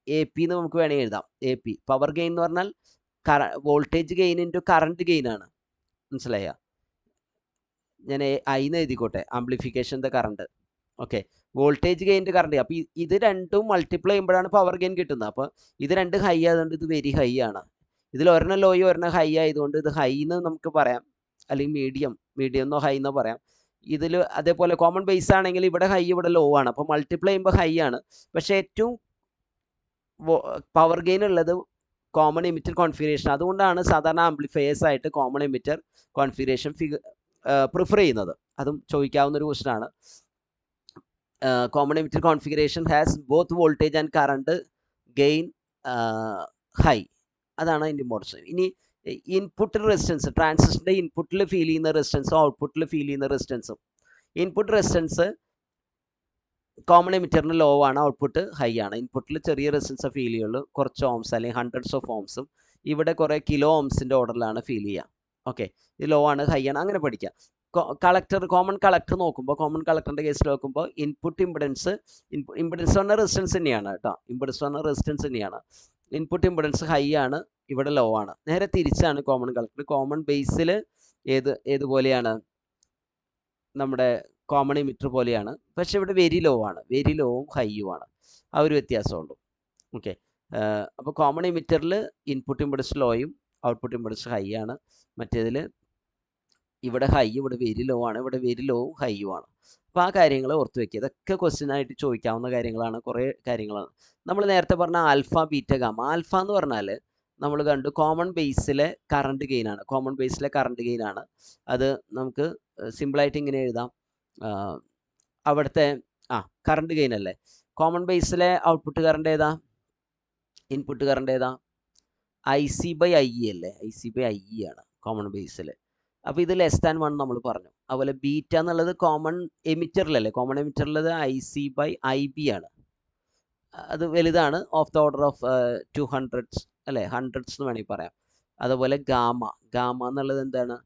AP എന്ന് നമുക്ക് വേണമെങ്കിൽ എഴുതാം. AP പവർ ഗെയിൻ എന്ന് പറഞ്ഞാൽ voltage gain into current gain ആണ്. മനസ്സിലായ? ഞാൻ എന്ന് എഴുതിക്കോട്ടെ, ആംപ്ലിഫിക്കേഷൻ്റെ കറണ്ട്. ഓക്കെ, വോൾട്ടേജ് ഗെയിൻ്റെ കറണ്ട്. അപ്പോൾ ഇത് രണ്ടും മൾട്ടിപ്ലൈ ചെയ്യുമ്പോഴാണ് പവർ ഗെയിൻ കിട്ടുന്നത്. അപ്പോൾ ഇത് രണ്ട് ഹൈ ആയതുകൊണ്ട് ഇത് വെരി ഹൈ ആണ്. ഇതിൽ ഒരെണ്ണം ലോയും ഒരെണ്ണം ഹൈ ആയതുകൊണ്ട് ഇത് ഹൈ എന്ന് നമുക്ക് പറയാം, അല്ലെങ്കിൽ മീഡിയം എന്നോ ഹൈ എന്നോ പറയാം. ഇതിൽ അതേപോലെ കോമൺ ബേസ് ആണെങ്കിൽ ഇവിടെ ഹൈ ഇവിടെ ലോ ആണ്. അപ്പോൾ മൾട്ടിപ്ലൈ ചെയ്യുമ്പോൾ ഹൈ ആണ്. പക്ഷേ ഏറ്റവും പവർ ഗെയിൻ ഉള്ളത് കോമൺ എമിറ്റർ കോൺഫിഗറേഷൻ. അതുകൊണ്ടാണ് സാധാരണ ആംപ്ലിഫയേഴ്സ് ആയിട്ട് കോമൺ എമിറ്റർ കോൺഫിഗറേഷൻ പ്രിഫർ ചെയ്യുന്നത്. അതും ചോദിക്കാവുന്ന ഒരു ക്വസ്റ്റൻ ആണ്. Common emitter configuration has both voltage and current gain high. അതാണ് അതിൻ്റെ ഇമ്പോർട്ടൻസ്. ഇനി ഇൻപുട്ട് റെസിസ്റ്റൻസ്, ട്രാൻസിസ്റ്ററിൻ്റെ ഇൻപുട്ടിൽ ഫീൽ ചെയ്യുന്ന റെസിസ്റ്റൻസും ഔട്ട്പുട്ടിൽ ഫീൽ ചെയ്യുന്ന റെസിസ്റ്റൻസും. ഇൻപുട്ട് റെസിസ്റ്റൻസ് കോമൺ എമിറ്ററിന് ലോ ആണ്, ഔട്ട്പുട്ട് ഹൈ ആണ്. ഇൻപുട്ടിൽ ചെറിയ റെസിസ്റ്റൻസ് ഫീൽ ചെയ്യുള്ളൂ, കുറച്ച് ഓംസ് അല്ലെങ്കിൽ ഹൺഡ്രഡ്സ് ഓഫ് ഓംസും. ഇവിടെ കുറേ കിലോ ഓംസിൻ്റെ ഓർഡറിലാണ് ഫീൽ ചെയ്യുക. ഓക്കെ, ഇത് ലോ ആണ് ഹൈ ആണ് അങ്ങനെ പഠിക്കാം. കളക്ടർ കോമൺ കളക്ടർ നോക്കുമ്പോൾ, കോമൺ കളക്ടറിൻ്റെ കേസിൽ നോക്കുമ്പോൾ ഇൻപുട്ട് ഇമ്പിഡൻസ് പറഞ്ഞാൽ റെസിസ്റ്റൻസ് തന്നെയാണ് കേട്ടോ. ഇമ്പിഡൻസ് പറഞ്ഞാൽ റെസിസ്റ്റൻസ് തന്നെയാണ്. ഇൻപുട്ട് ഇമ്പിഡൻസ് ഹൈ ആണ്, ഇവിടെ ലോ ആണ്. നേരെ തിരിച്ചാണ് കോമൺ കളക്ടർ. കോമൺ ബേസിൽ ഏതുപോലെയാണ്, നമ്മുടെ കോമൺ എമിറ്റർ പോലെയാണ്, പക്ഷെ ഇവിടെ വെരി ലോ ആണ്, വെരി ലോവും ഹൈയും ആണ്. ആ ഒരു വ്യത്യാസമുള്ളൂ. ഓക്കെ, അപ്പോൾ കോമൺ എമിറ്ററിൽ ഇൻപുട്ട് ഇമ്പിഡൻസ് ലോയും ഔട്ട്പുട്ട് ഇമ്പിഡൻസ് ഹൈ ആണ്. മറ്റേതിൽ ഇവിടെ ഹൈ, ഇവിടെ വെരി ലോ ആണ്, ഇവിടെ വെരി ലോവും ഹൈയും ആണ്. അപ്പോൾ ആ കാര്യങ്ങൾ ഓർത്ത് വയ്ക്കുക. ഇതൊക്കെ ക്വസ്റ്റ്യൻ ആയിട്ട് ചോദിക്കാവുന്ന കാര്യങ്ങളാണ്, കുറേ കാര്യങ്ങളാണ്. നമ്മൾ നേരത്തെ പറഞ്ഞ ആൽഫ ബീറ്റ ഗാമ. ആൽഫ എന്ന് പറഞ്ഞാൽ നമ്മൾ കണ്ടു കോമൺ ബേസിലെ കറണ്ട് ഗെയിൻ ആണ്. കോമൺ ബേസിലെ കറണ്ട് ഗെയിൻ ആണ്. അത് നമുക്ക് സിമ്പിളായിട്ട് ഇങ്ങനെ എഴുതാം. അവിടുത്തെ കറണ്ട് ഗെയിൻ അല്ലേ. കോമൺ ബേസിലെ ഔട്ട്പുട്ട് കറണ്ട് ഏതാ, ഇൻപുട്ട് കറണ്ട് ഏതാ, IC/IE അല്ലേ. IC/IE ആണ് കോമൺ ബേസിൽ. അപ്പോൾ ഇത് <1 നമ്മൾ പറഞ്ഞു. അതുപോലെ ബീറ്റ എന്നുള്ളത് കോമൺ എമിറ്ററിലല്ലേ, കോമൺ എമിറ്ററിലത് IC/IB ആണ്. അത് വലുതാണ്, of the order of 200s അല്ലേ, 100s എന്ന് വേണമെങ്കിൽ പറയാം. അതുപോലെ ഗാമ എന്നുള്ളത് എന്താണ്,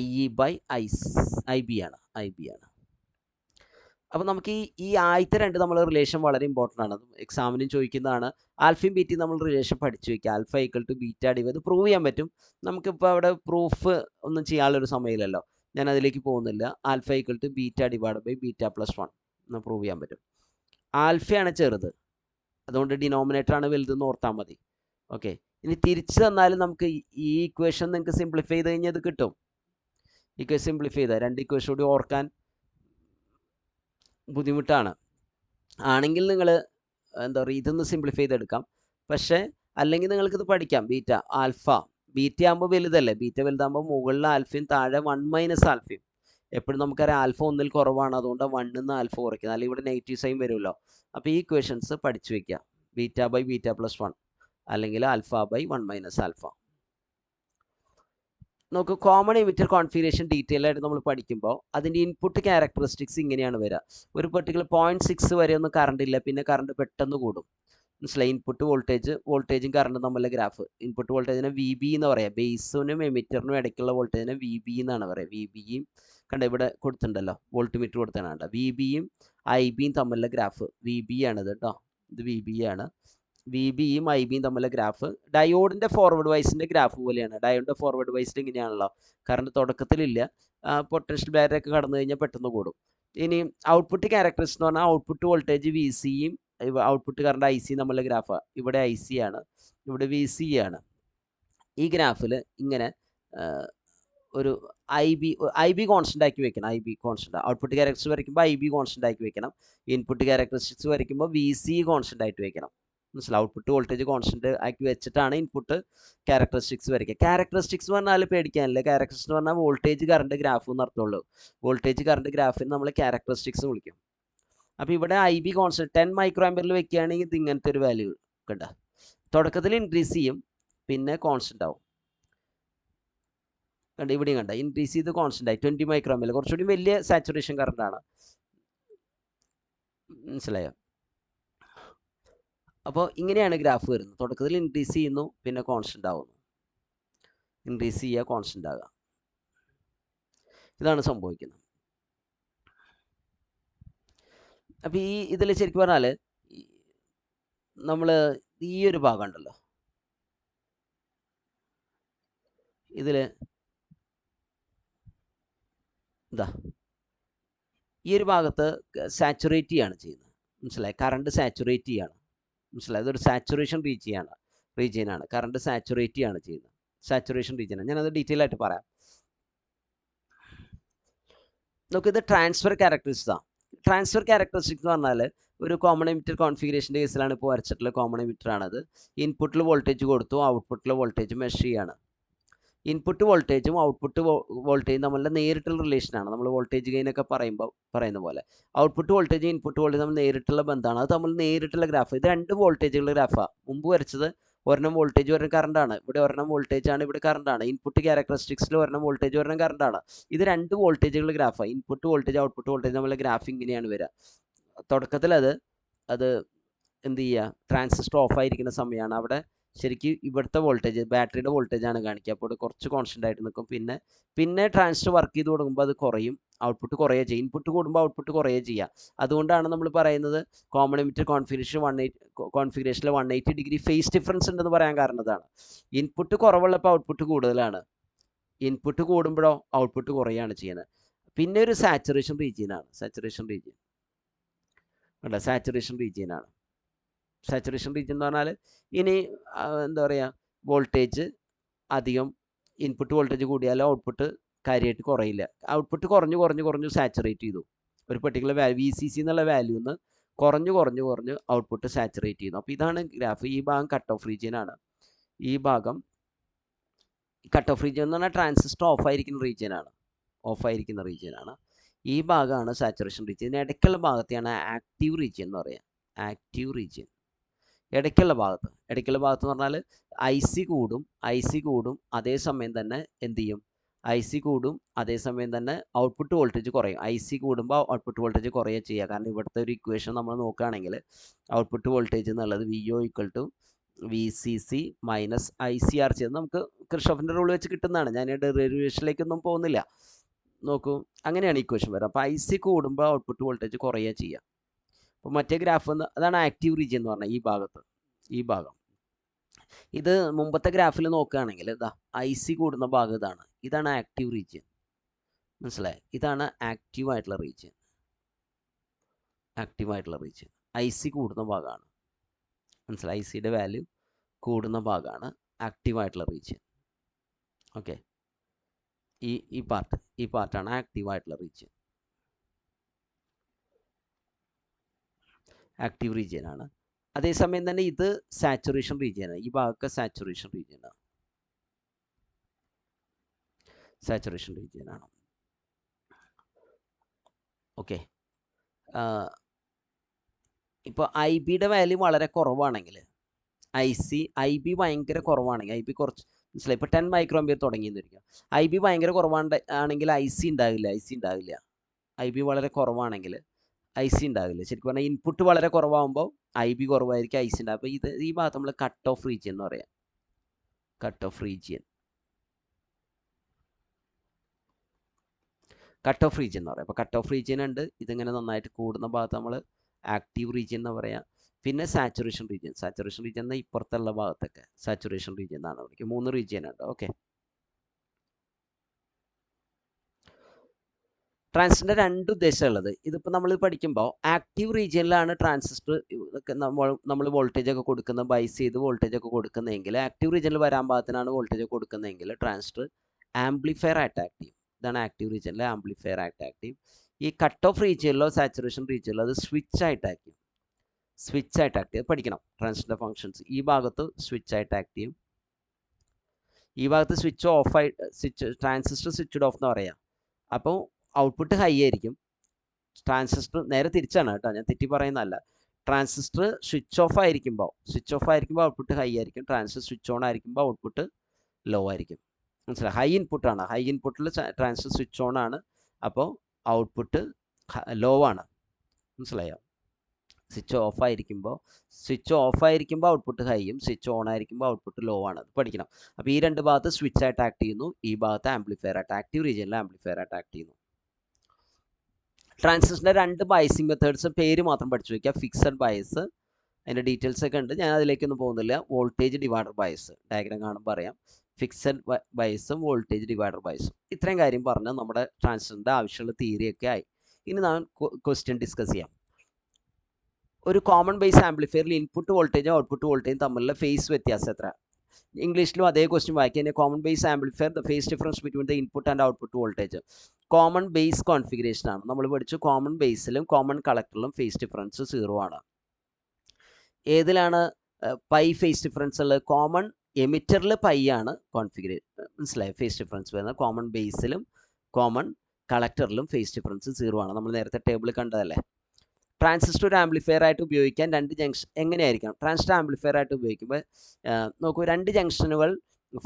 IE/IB ആണ്. അപ്പോൾ നമുക്ക് ഈ ആദ്യത്തെ രണ്ട് നമ്മൾ റിലേഷൻ വളരെ ഇമ്പോർട്ടൻ്റ് ആണ്. എക്സാമിനും ചോദിക്കുന്നതാണ്. ആൽഫയും ബീറ്റയും നമ്മൾ റിലേഷൻ പഠിച്ചു വയ്ക്കുക. Alpha = beta divide. ഇത് പ്രൂവ് ചെയ്യാൻ പറ്റും. നമുക്കിപ്പോൾ അവിടെ പ്രൂഫ് ഒന്നും ചെയ്യാനുള്ളൊരു സമയമില്ലല്ലോ, ഞാൻ അതിലേക്ക് പോകുന്നില്ല. Alpha = beta divide by beta + 1 എന്ന് പ്രൂവ് ചെയ്യാൻ പറ്റും. ആൽഫയാണ് ചെറുത്, അതുകൊണ്ട് ഡിനോമിനേറ്ററാണ് വലുതെന്ന് ഓർത്താൽ മതി. ഓക്കെ, ഇനി തിരിച്ച് തന്നാലും നമുക്ക് ഈ ഇക്വേഷൻ നിങ്ങൾക്ക് സിംപ്ലിഫൈ ചെയ്ത് കഴിഞ്ഞാൽ ഇത് കിട്ടും. ഇക്വേഷൻ സിംപ്ലിഫൈ ചെയ്താൽ രണ്ട് ഇക്വേഷൻ കൂടി ഓർക്കാൻ ബുദ്ധിമുട്ടാണ്. ആണെങ്കിൽ നിങ്ങൾ എന്താ പറയുക, ഇതൊന്ന് സിംപ്ലിഫൈ ചെയ്തെടുക്കാം. പക്ഷേ അല്ലെങ്കിൽ നിങ്ങൾക്കിത് പഠിക്കാം. ആൽഫ ബീറ്റ ആകുമ്പോൾ വലുതല്ലേ, ബീറ്റ വലുതാകുമ്പോൾ മുകളിൽ ആൽഫയും താഴെ 1 - ആൽഫയും. എപ്പോഴും നമുക്കറിയാം ആൽഫ 1ൽ കുറവാണ്, അതുകൊണ്ട് 1 നിന്ന് ആൽഫ കുറയ്ക്കുന്നത്, അല്ലെങ്കിൽ ഇവിടെ നെഗറ്റീവ് സൈൻ വരുമല്ലോ. അപ്പോൾ ഈ ഇക്വേഷൻസ് പഠിച്ചു വയ്ക്കുക. β/β + 1 അല്ലെങ്കിൽ α/1 - ആൽഫ. നമുക്ക് കോമൺ എമിറ്റർ കോൺഫിഗറേഷൻ ഡീറ്റെയിൽ ആയിട്ട് നമ്മൾ പഠിക്കുമ്പോൾ അതിൻ്റെ ഇൻപുട്ട് ക്യാരക്ടറിസ്റ്റിക്സ് ഇങ്ങനെയാണ് വരിക. ഒരു പെർട്ടിക്കുലർ 0.6 വരെ ഒന്നും കറണ്ട് ഇല്ല, പിന്നെ കറണ്ട് പെട്ടെന്ന് കൂടും. മനസ്സിലായി. ഇൻപുട്ട് വോൾട്ടേജും കറണ്ടും തമ്മിലുള്ള ഗ്രാഫ്. ഇൻപുട്ട് വോൾട്ടേജിനെ VB എന്ന് പറയാം. ബേസിനും എമിറ്ററിനും ഇടയ്ക്കുള്ള വോൾട്ടേജിനെ VB എന്നാണ് പറയുക. VBയും കണ്ട ഇവിടെ കൊടുത്തിട്ടുണ്ടല്ലോ, വോൾട്ട് മീറ്റർ കൊടുത്തതാണ്. VBയും IBയും തമ്മിലുള്ള ഗ്രാഫ് VB ആണിത് കേട്ടോ. ഇത് VB ആണ്. VBയും IBയും തമ്മിലുള്ള ഗ്രാഫ് ഡയോഡിൻ്റെ ഫോർവേഡ് വൈസിൻ്റെ ഗ്രാഫ് പോലെയാണ്. ഡയോഡിൻ്റെ ഫോർവേഡ് വൈസിൽ ഇങ്ങനെയാണല്ലോ, കറണ്ട് തുടക്കത്തിലില്ല, പൊട്ടൻഷ്യൽ ബാരിയറൊക്കെ കടന്നു കഴിഞ്ഞാൽ പെട്ടെന്ന് കൂടും. ഇനി ഔട്ട്പുട്ട് ക്യാരക്ടറിസ്റ്റിക്സ് എന്ന് പറഞ്ഞാൽ ഔട്ട്പുട്ട് വോൾട്ടേജ് VCയും ഔട്ട്പുട്ട് കറണ്ട് IC തമ്മിലുള്ള ഗ്രാഫാണ്. ഇവിടെ IC ആണ്, ഇവിടെ VC ആണ്. ഈ ഗ്രാഫിൽ ഇങ്ങനെ ഒരു IB കോൺസ്റ്റൻ്റ് ആക്കി വെക്കണം. IB constant. ഔട്ട്പുട്ട് ക്യാരക്ടറിസ്റ്റിക്സ് വരയ്ക്കുമ്പോൾ IB കോൺസ്റ്റൻ്റ് ആക്കി വെക്കണം. ഇൻപുട്ട് ക്യാരക്ടറിസ്റ്റിക്സ് വരയ്ക്കുമ്പോൾ VC കോൺസ്റ്റൻ്റ് ആയിട്ട് വെക്കണം. മനസ്സിലാവും. ഔട്ട്പുട്ട് വോൾട്ടേജ് കോൺസ്റ്റൻ്റ് ആക്കി വെച്ചിട്ടാണ് ഇൻപുട്ട് ക്യാരക്ടറിസ്റ്റിക്സ് വരയ്ക്കുക. ക്യാരക്ടറിസ്റ്റിക്സ് പറഞ്ഞാൽ പേടിക്കാനില്ല. ക്യാരക്ടറിസ്റ്റിക്സ് പറഞ്ഞാൽ വോൾട്ടേജ് കറണ്ട് ഗ്രാഫ് എന്ന് അർത്ഥമുള്ളൂ. വോൾട്ടേജ് കറണ്ട് ഗ്രാഫിന് നമ്മൾ ക്യാരക്ടറിസ്റ്റിക്സ് വിളിക്കും. അപ്പോൾ ഇവിടെ IB കോൺസ്റ്റൻ്റ് 10 മൈക്രോ ആമ്പിയറിൽ വെക്കുകയാണെങ്കിൽ ഇത് ഇങ്ങനത്തെ ഒരു വാല്യൂ കണ്ട. തുടക്കത്തിൽ ഇൻക്രീസ് ചെയ്യും, പിന്നെ കോൺസ്റ്റൻ്റ് ആവും. കണ്ട, ഇവിടെയും കണ്ട ഇൻക്രീസ് ചെയ്ത് കോൺസ്റ്റൻ്റ് ആയി 20 മൈക്രോ ആമ്പിയർ. കുറച്ചുകൂടി വലിയ സാച്ചുറേഷൻ കറണ്ടാണ്. മനസ്സിലായോ? അപ്പോൾ ഇങ്ങനെയാണ് ഗ്രാഫ് വരുന്നത്. തുടക്കത്തിൽ ഇൻക്രീസ് ചെയ്യുന്നു, പിന്നെ കോൺസ്റ്റൻ്റ് ആവുന്നു. ഇൻക്രീസ് ചെയ്യുക, കോൺസ്റ്റൻ്റ് ആകുക. ഇതാണ് സംഭവിക്കുന്നത്. അപ്പോൾ ഇതിൽ ശരിക്കും പറഞ്ഞാൽ നമ്മൾ ഈ ഒരു ഭാഗം ഉണ്ടല്ലോ, ഇതിൽ എന്താ ഈ ഒരു ഭാഗത്ത് സാച്ചുറേറ്റ് ചെയ്യാണ് ചെയ്യുന്നത്. മനസ്സിലായി. കറണ്ട് സാച്ചുറേറ്റ് ചെയ്യാണ്. മനസ്സിലായി. ഇതൊരു സാച്ചുറേഷൻ റീജിയനാണ്. കറണ്ട് സാച്ചുറേറ്റ് ചെയ്യാണ് ചെയ്യുന്നത്. സാച്ചുറേഷൻ റീജിയനാണ്. ഞാനത് ഡീറ്റെയിൽ ആയിട്ട് പറയാം. നമുക്കിത് ട്രാൻസ്ഫർ ക്യാരക്ടറിസ്റ്റിക്സാണ്. ട്രാൻസ്ഫർ ക്യാരക്ടറിസ്റ്റിക്സ് എന്ന് പറഞ്ഞാൽ ഒരു കോമൺ എമിറ്റർ കോൺഫിഗറേഷൻ്റെ കേസിലാണ് ഇപ്പോൾ വരച്ചിട്ടുള്ള കോമൺ എമിറ്റർ ആണത്. ഇൻപുട്ടിൽ വോൾട്ടേജ് കൊടുത്തു, ഔട്ട്പുട്ടിൽ വോൾട്ടേജ് മെഷർ ചെയ്യാണ്. ഇൻപുട്ട് വോൾട്ടേജും ഔട്ട്പുട്ട് വോൾട്ടേജും തമ്മിലുള്ള നേരിട്ടുള്ള റിലേഷനാണ്. നമ്മൾ വോൾട്ടേജ് ഗെയിനൊക്കെ പറയുന്ന പോലെ ഔട്ട്പുട്ട് വോൾട്ടേജും ഇൻപുട്ട് വോൾട്ടേജും തമ്മിൽ നേരിട്ടുള്ള ബന്ധമാണ്. അത് തമ്മിൽ നേരിട്ടുള്ള ഗ്രാഫ്. ഇത് രണ്ട് വോൾട്ടേജുകളുടെ ഗ്രാഫാണ്. മുമ്പ് വരച്ചത് ഒരെണ്ണം വോൾട്ടേജ് ഒരെണ്ണം കറണ്ടാണ്, ഇവിടെ ഒരെണ്ണം വോൾട്ടേജ് ആണ്, ഇവിടെ കറണ്ടാണ്. ഇൻപുട്ട് ക്യാരക്ടറിസ്റ്റിക്സിൽ ഒരെണ്ണം വോൾട്ടേജ് ഒരെണ്ണം കറണ്ടാണ്. ഇത് രണ്ട് വോൾട്ടേജുകൾ ഗ്രാഫാണ്. ഇൻപുട്ട് വോൾട്ടേജ് ഔട്ട്പുട്ട് വോൾട്ടേജ് നമ്മളെ ഗ്രാഫ് ഇങ്ങനെയാണ് വരിക. തുടക്കത്തിൽ അത് എന്ത് ചെയ്യുക, ട്രാൻസിസ്റ്റർ ഓഫ് ആയിരിക്കുന്ന സമയമാണ്. അവിടെ ശരിക്കും ഇവിടുത്തെ വോൾട്ടേജ് ബാറ്ററിയുടെ വോൾട്ടേജ് ആണ് കാണിക്കുക. അപ്പോൾ കുറച്ച് കോൺസ്റ്റൻ്റ് ആയിട്ട് നിൽക്കും. പിന്നെ ട്രാൻസിസ്റ്റർ വർക്ക് ചെയ്ത് തുടങ്ങുമ്പോൾ അത് കുറയും, ഔട്ട്പുട്ട് കുറയുക ചെയ്യും. ഇൻപുട്ട് കൂടുമ്പോൾ ഔട്ട്പുട്ട് കുറയുക ചെയ്യുക. അതുകൊണ്ടാണ് നമ്മൾ പറയുന്നത് കോമൺ എമിറ്റർ കോൺഫിഗറേഷനിൽ 180 ഡിഗ്രി ഫേസ് ഡിഫറൻസ് ഉണ്ടെന്ന് പറയാൻ കാരണം ഇതാണ്. ഇൻപുട്ട് കുറവുള്ളപ്പോൾ ഔട്ട്പുട്ട് കൂടുതലാണ്, ഇൻപുട്ട് കൂടുമ്പോഴോ ഔട്ട്പുട്ട് കുറയുകയാണ് ചെയ്യുന്നത്. പിന്നെ ഒരു സാച്ചുറേഷൻ റീജിയനാണ്. സാച്ചുറേഷൻ റീജിയൻ ആണ്. സാച്ചുറേഷൻ റീജിയൻ എന്ന് പറഞ്ഞാൽ ഇനി എന്താ പറയുക, വോൾട്ടേജ് അധികം, ഇൻപുട്ട് വോൾട്ടേജ് കൂടിയാലും ഔട്ട്പുട്ട് കാര്യമായിട്ട് കുറയില്ല. ഔട്ട്പുട്ട് കുറഞ്ഞു സാച്ചുറേറ്റ് ചെയ്തു. ഒരു പെർട്ടിക്കുലർ VCC എന്നുള്ള വാല്യൂന്ന് കുറഞ്ഞു ഔട്ട്പുട്ട് സാച്ചുറേറ്റ് ചെയ്യുന്നു. അപ്പോൾ ഇതാണ് ഗ്രാഫ്. ഈ ഭാഗം കട്ട് ഓഫ് റീജിയൻ ആണ്. ഈ ഭാഗം കട്ട് ഓഫ് റീജിയൻ എന്ന് പറഞ്ഞാൽ ട്രാൻസിസ്റ്റർ ഓഫായിരിക്കുന്ന റീജിയൻ ആണ്. ഈ ഭാഗമാണ് സാച്ചുറേഷൻ റീജിയൻ. ഇതിന് ഇടയ്ക്കുള്ള ഭാഗത്തെയാണ് ആക്റ്റീവ് റീജിയൻ എന്ന് പറയുക. ആക്റ്റീവ് റീജിയൻ ഇടയ്ക്കുള്ള ഭാഗത്ത് എന്ന് പറഞ്ഞാൽ ഐ സി കൂടും അതേസമയം തന്നെ എന്ത് ചെയ്യും, അതേസമയം തന്നെ ഔട്ട്പുട്ട് വോൾട്ടേജ് കുറയും. ഐ സി കൂടുമ്പോൾ ഔട്ട്പുട്ട് വോൾട്ടേജ് കുറയുക ചെയ്യുക. കാരണം ഇവിടുത്തെ ഒരു ഇക്വേഷൻ നമ്മൾ നോക്കുകയാണെങ്കിൽ ഔട്ട്പുട്ട് വോൾട്ടേജ് എന്നുള്ളത് VO = VCC - ICR ചെയ്ത് നമുക്ക് കിർഷോഫിൻ്റെ റൂൾ വെച്ച് കിട്ടുന്നതാണ്. ഞാൻ ഡെറിവേഷനിലേക്കൊന്നും പോകുന്നില്ല. നോക്കൂ, അങ്ങനെയാണ് ഇക്വേഷൻ വരിക. അപ്പോൾ ഐ സി കൂടുമ്പോൾ ഔട്ട്പുട്ട് വോൾട്ടേജ് കുറയുക ചെയ്യുക. അപ്പോൾ മറ്റേ ഗ്രാഫ് അതാണ് ആക്റ്റീവ് റീജിയൻ എന്ന് പറഞ്ഞാൽ ഈ ഭാഗം. ഇത് മുമ്പത്തെ ഗ്രാഫിൽ നോക്കുകയാണെങ്കിൽ ഐ സി കൂടുന്ന ഭാഗം ഇതാണ് ആക്റ്റീവ് റീജിയൻ. മനസ്സിലായി? ഇതാണ് ആക്റ്റീവായിട്ടുള്ള റീജിയൻ. ഐ സി കൂടുന്ന ഭാഗമാണ്. മനസ്സിലായി? ഐ സിയുടെ വാല്യൂ കൂടുന്ന ഭാഗമാണ് ആക്റ്റീവായിട്ടുള്ള റീജിയൻ. ഓക്കെ, ഈ പാർട്ടാണ് ആക്റ്റീവായിട്ടുള്ള റീജിയൻ. ആക്റ്റീവ് റീജിയൻ ആണ്. അതേസമയം തന്നെ ഇത് സാച്ചുറേഷൻ റീജിയനാണ്. ഈ ഭാഗമൊക്കെ സാച്ചുറേഷൻ റീജിയനാണ്. ഓക്കെ, ഇപ്പോൾ ഐ ബിയുടെ വാല്യൂ വളരെ കുറവാണെങ്കിൽ, ഐ ബി ഭയങ്കര കുറവാണെങ്കിൽ, ഐ ബി കുറച്ച് മനസ്സിലായി, ഇപ്പോൾ 10 മൈക്രോആമ്പിയർ തുടങ്ങിയെന്നിരിക്കുക. ഐ ബി ഭയങ്കര കുറവാണെങ്കിൽ ഐ സി ഉണ്ടാവില്ല. ഐ ബി വളരെ കുറവാണെങ്കിൽ ഐ സി ഉണ്ടാവില്ല. ശരിക്കും പറഞ്ഞാൽ ഇൻപുട്ട് വളരെ കുറവാകുമ്പോൾ ഐ ബി കുറവായിരിക്കും, ഐ സി ഉണ്ടാവും. അപ്പോൾ ഈ ഭാഗത്ത് നമ്മൾ കട്ട് ഓഫ് റീജിയൻ എന്ന് പറയാം. കട്ട് ഓഫ് റീജിയൻ എന്ന് പറയാം. അപ്പോൾ കട്ട് ഓഫ് റീജിയൻ ഉണ്ട്. ഇതിങ്ങനെ നന്നായിട്ട് കൂടുന്ന ഭാഗത്ത് നമ്മൾ ആക്റ്റീവ് റീജിയൻ എന്ന് പറയാം. പിന്നെ സാച്ചുറേഷൻ റീജിയൻ എന്ന ഇപ്പുറത്തുള്ള ഭാഗത്തൊക്കെ സാച്ചുറേഷൻ റീജിയൻ എന്നാണ് വിളിക്കുക. 3 റീജിയൻ ഉണ്ട്. ഓക്കെ, ട്രാൻസിസ്റ്ററിൻ്റെ 2 ഉദ്ദേശമുള്ളത്. ഇതിപ്പോൾ നമ്മൾ പഠിക്കുമ്പോൾ ആക്റ്റീവ് റീജിയനിലാണ് ട്രാൻസിസ്റ്റർ നമ്മൾ വോൾട്ടേജ് ഒക്കെ കൊടുക്കുന്നത്, ബൈസ് ചെയ്ത് വോൾട്ടേജ് ഒക്കെ കൊടുക്കുന്നതെങ്കിൽ, ആക്റ്റീവ് റീജിയനിൽ വരാൻ പാകത്തിനാണ് വോൾട്ടേജ് കൊടുക്കുന്നതെങ്കിൽ ട്രാൻസിസ്റ്റർ ആംപ്ലിഫയർ ആയിട്ട് ആക്ട് ചെയ്യും. ഇതാണ് ആക്റ്റീവ് റീജിയനിലെ ആംപ്ലിഫയർ ആയിട്ട് ആക്ട് ചെയ്യും. ഈ കട്ട് ഓഫ് റീജിയനിലോ സാച്ചുറേഷൻ റീജിയനിലോ അത് സ്വിച്ച് ആയിട്ട് ആക്ട് ചെയ്യും. പഠിക്കണം ട്രാൻസിസ്റ്റർ ഫങ്ഷൻസ്. ഈ ഭാഗത്ത് സ്വിച്ച് ആയിട്ട് ആക്ട് ചെയ്യും. ഈ ഭാഗത്ത് ട്രാൻസിസ്റ്റർ സ്വിച്ച്ഡ് ഓഫ് എന്ന് പറയാം. അപ്പോൾ ഔട്ട്പുട്ട് ഹൈ ആയിരിക്കും. ട്രാൻസിസ്റ്റർ നേരെ തിരിച്ചാണ് കേട്ടോ, ഞാൻ തെറ്റി പറയുന്നതല്ല. ട്രാൻസിസ്റ്റർ സ്വിച്ച് ഓഫ് ആയിരിക്കുമ്പോൾ ഔട്ട്പുട്ട് ഹൈ ആയിരിക്കും. ട്രാൻസിസ്റ്റർ സ്വിച്ച് ഓൺ ആയിരിക്കുമ്പോൾ ഔട്ട്പുട്ട് ലോ ആയിരിക്കും. മനസ്സിലായി? ഹൈ ഇൻപുട്ടിൽ ട്രാൻസിസ്റ്റർ സ്വിച്ച് ഓൺ ആണ്, അപ്പോൾ ഔട്ട്പുട്ട് ലോ ആണ്. മനസ്സിലായോ? സ്വിച്ച് ഓഫ് ആയിരിക്കുമ്പോൾ ഔട്ട്പുട്ട് ഹൈയും, സ്വിച്ച് ഓൺ ആയിരിക്കുമ്പോൾ ഔട്ട്പുട്ട് ലോ ആണ്. അത് പഠിക്കണം. അപ്പോൾ ഈ 2 ഭാഗത്ത് സ്വിച്ച് ആയിട്ട് ആക്ട് ചെയ്യുന്നു, ഈ ഭാഗത്ത് ആംപ്ലിഫയർ ആയിട്ട്, ആക്റ്റീവ് റീജിയനിൽ ആംപ്ലിഫയർ ആയിട്ട് ആക്ട് ചെയ്യുന്നു. ട്രാൻസിസ്റ്ററിൻ്റെ 2 ബയസിങ് മെത്തേഡ്സ് പേര് മാത്രം പഠിച്ചു വയ്ക്കുക. ഫിക്സഡ് ബയസ്, അതിൻ്റെ ഡീറ്റെയിൽസ് ഒക്കെ ഉണ്ട്, ഞാൻ അതിലേക്കൊന്നും പോകുന്നില്ല. വോൾട്ടേജ് ഡിവൈഡർ ബയസ് ഡയഗ്രാം കാണുമ്പോൾ അറിയാം. ഫിക്സഡ് ബയസും വോൾട്ടേജ് ഡിവൈഡർ ബയസും, ഇത്രയും കാര്യം പറഞ്ഞാൽ നമ്മുടെ ട്രാൻസിസ്റ്ററിൻ്റെ ആവശ്യമുള്ള തിയറിയൊക്കെ ആയി. ഇനി നാം ക്വസ്റ്റ്യൻ ഡിസ്കസ് ചെയ്യാം. ഒരു കോമൺ ബേസ് ആംപ്ലിഫയറിൽ ഇൻപുട്ട് വോൾട്ടേജും ഔട്ട്പുട്ട് വോൾട്ടേജും തമ്മിലുള്ള ഫേസ് വ്യത്യാസം എത്ര? ഇംഗ്ലീഷിലും അതേ ക്വസ്റ്റ്യൻ വായിക്കുക. Common base amplifier the phase difference between the input and output voltage. Common base configuration ആണ് നമ്മൾ പഠിച്ചു. കോമൺ ബേസിലും കോമൺ കളക്ടറിലും ഫേസ് ഡിഫറൻസ് 0 ആണ്. ഏതിലാണ് പൈ ഫേസ് ഡിഫറൻസ് ഉള്ളത്? കോമൺ എമിറ്ററിൽ പൈ ആണ് കോൺഫിഗറേഷൻ. മനസ്സിലായി? ഫേസ് ഡിഫറൻസ് വരുന്നത് കോമൺ ബേസിലും കോമൺ കളക്ടറിലും ഫേസ് ഡിഫറൻസ് 0 ആണ്. നമ്മൾ നേരത്തെ ടേബിൾ കണ്ടതല്ലേ. ട്രാൻസിസ്റ്റർ ഒരു ആംപ്ലിഫയർ ആയിട്ട് ഉപയോഗിക്കാൻ രണ്ട് ജംഗ്ഷൻ എങ്ങനെയായിരിക്കണം? ട്രാൻസിസ്റ്റർ ആംപ്ലിഫയർ ആയിട്ട് ഉപയോഗിക്കുമ്പോൾ നോക്കൂ, രണ്ട് ജംഗ്ഷനുകൾ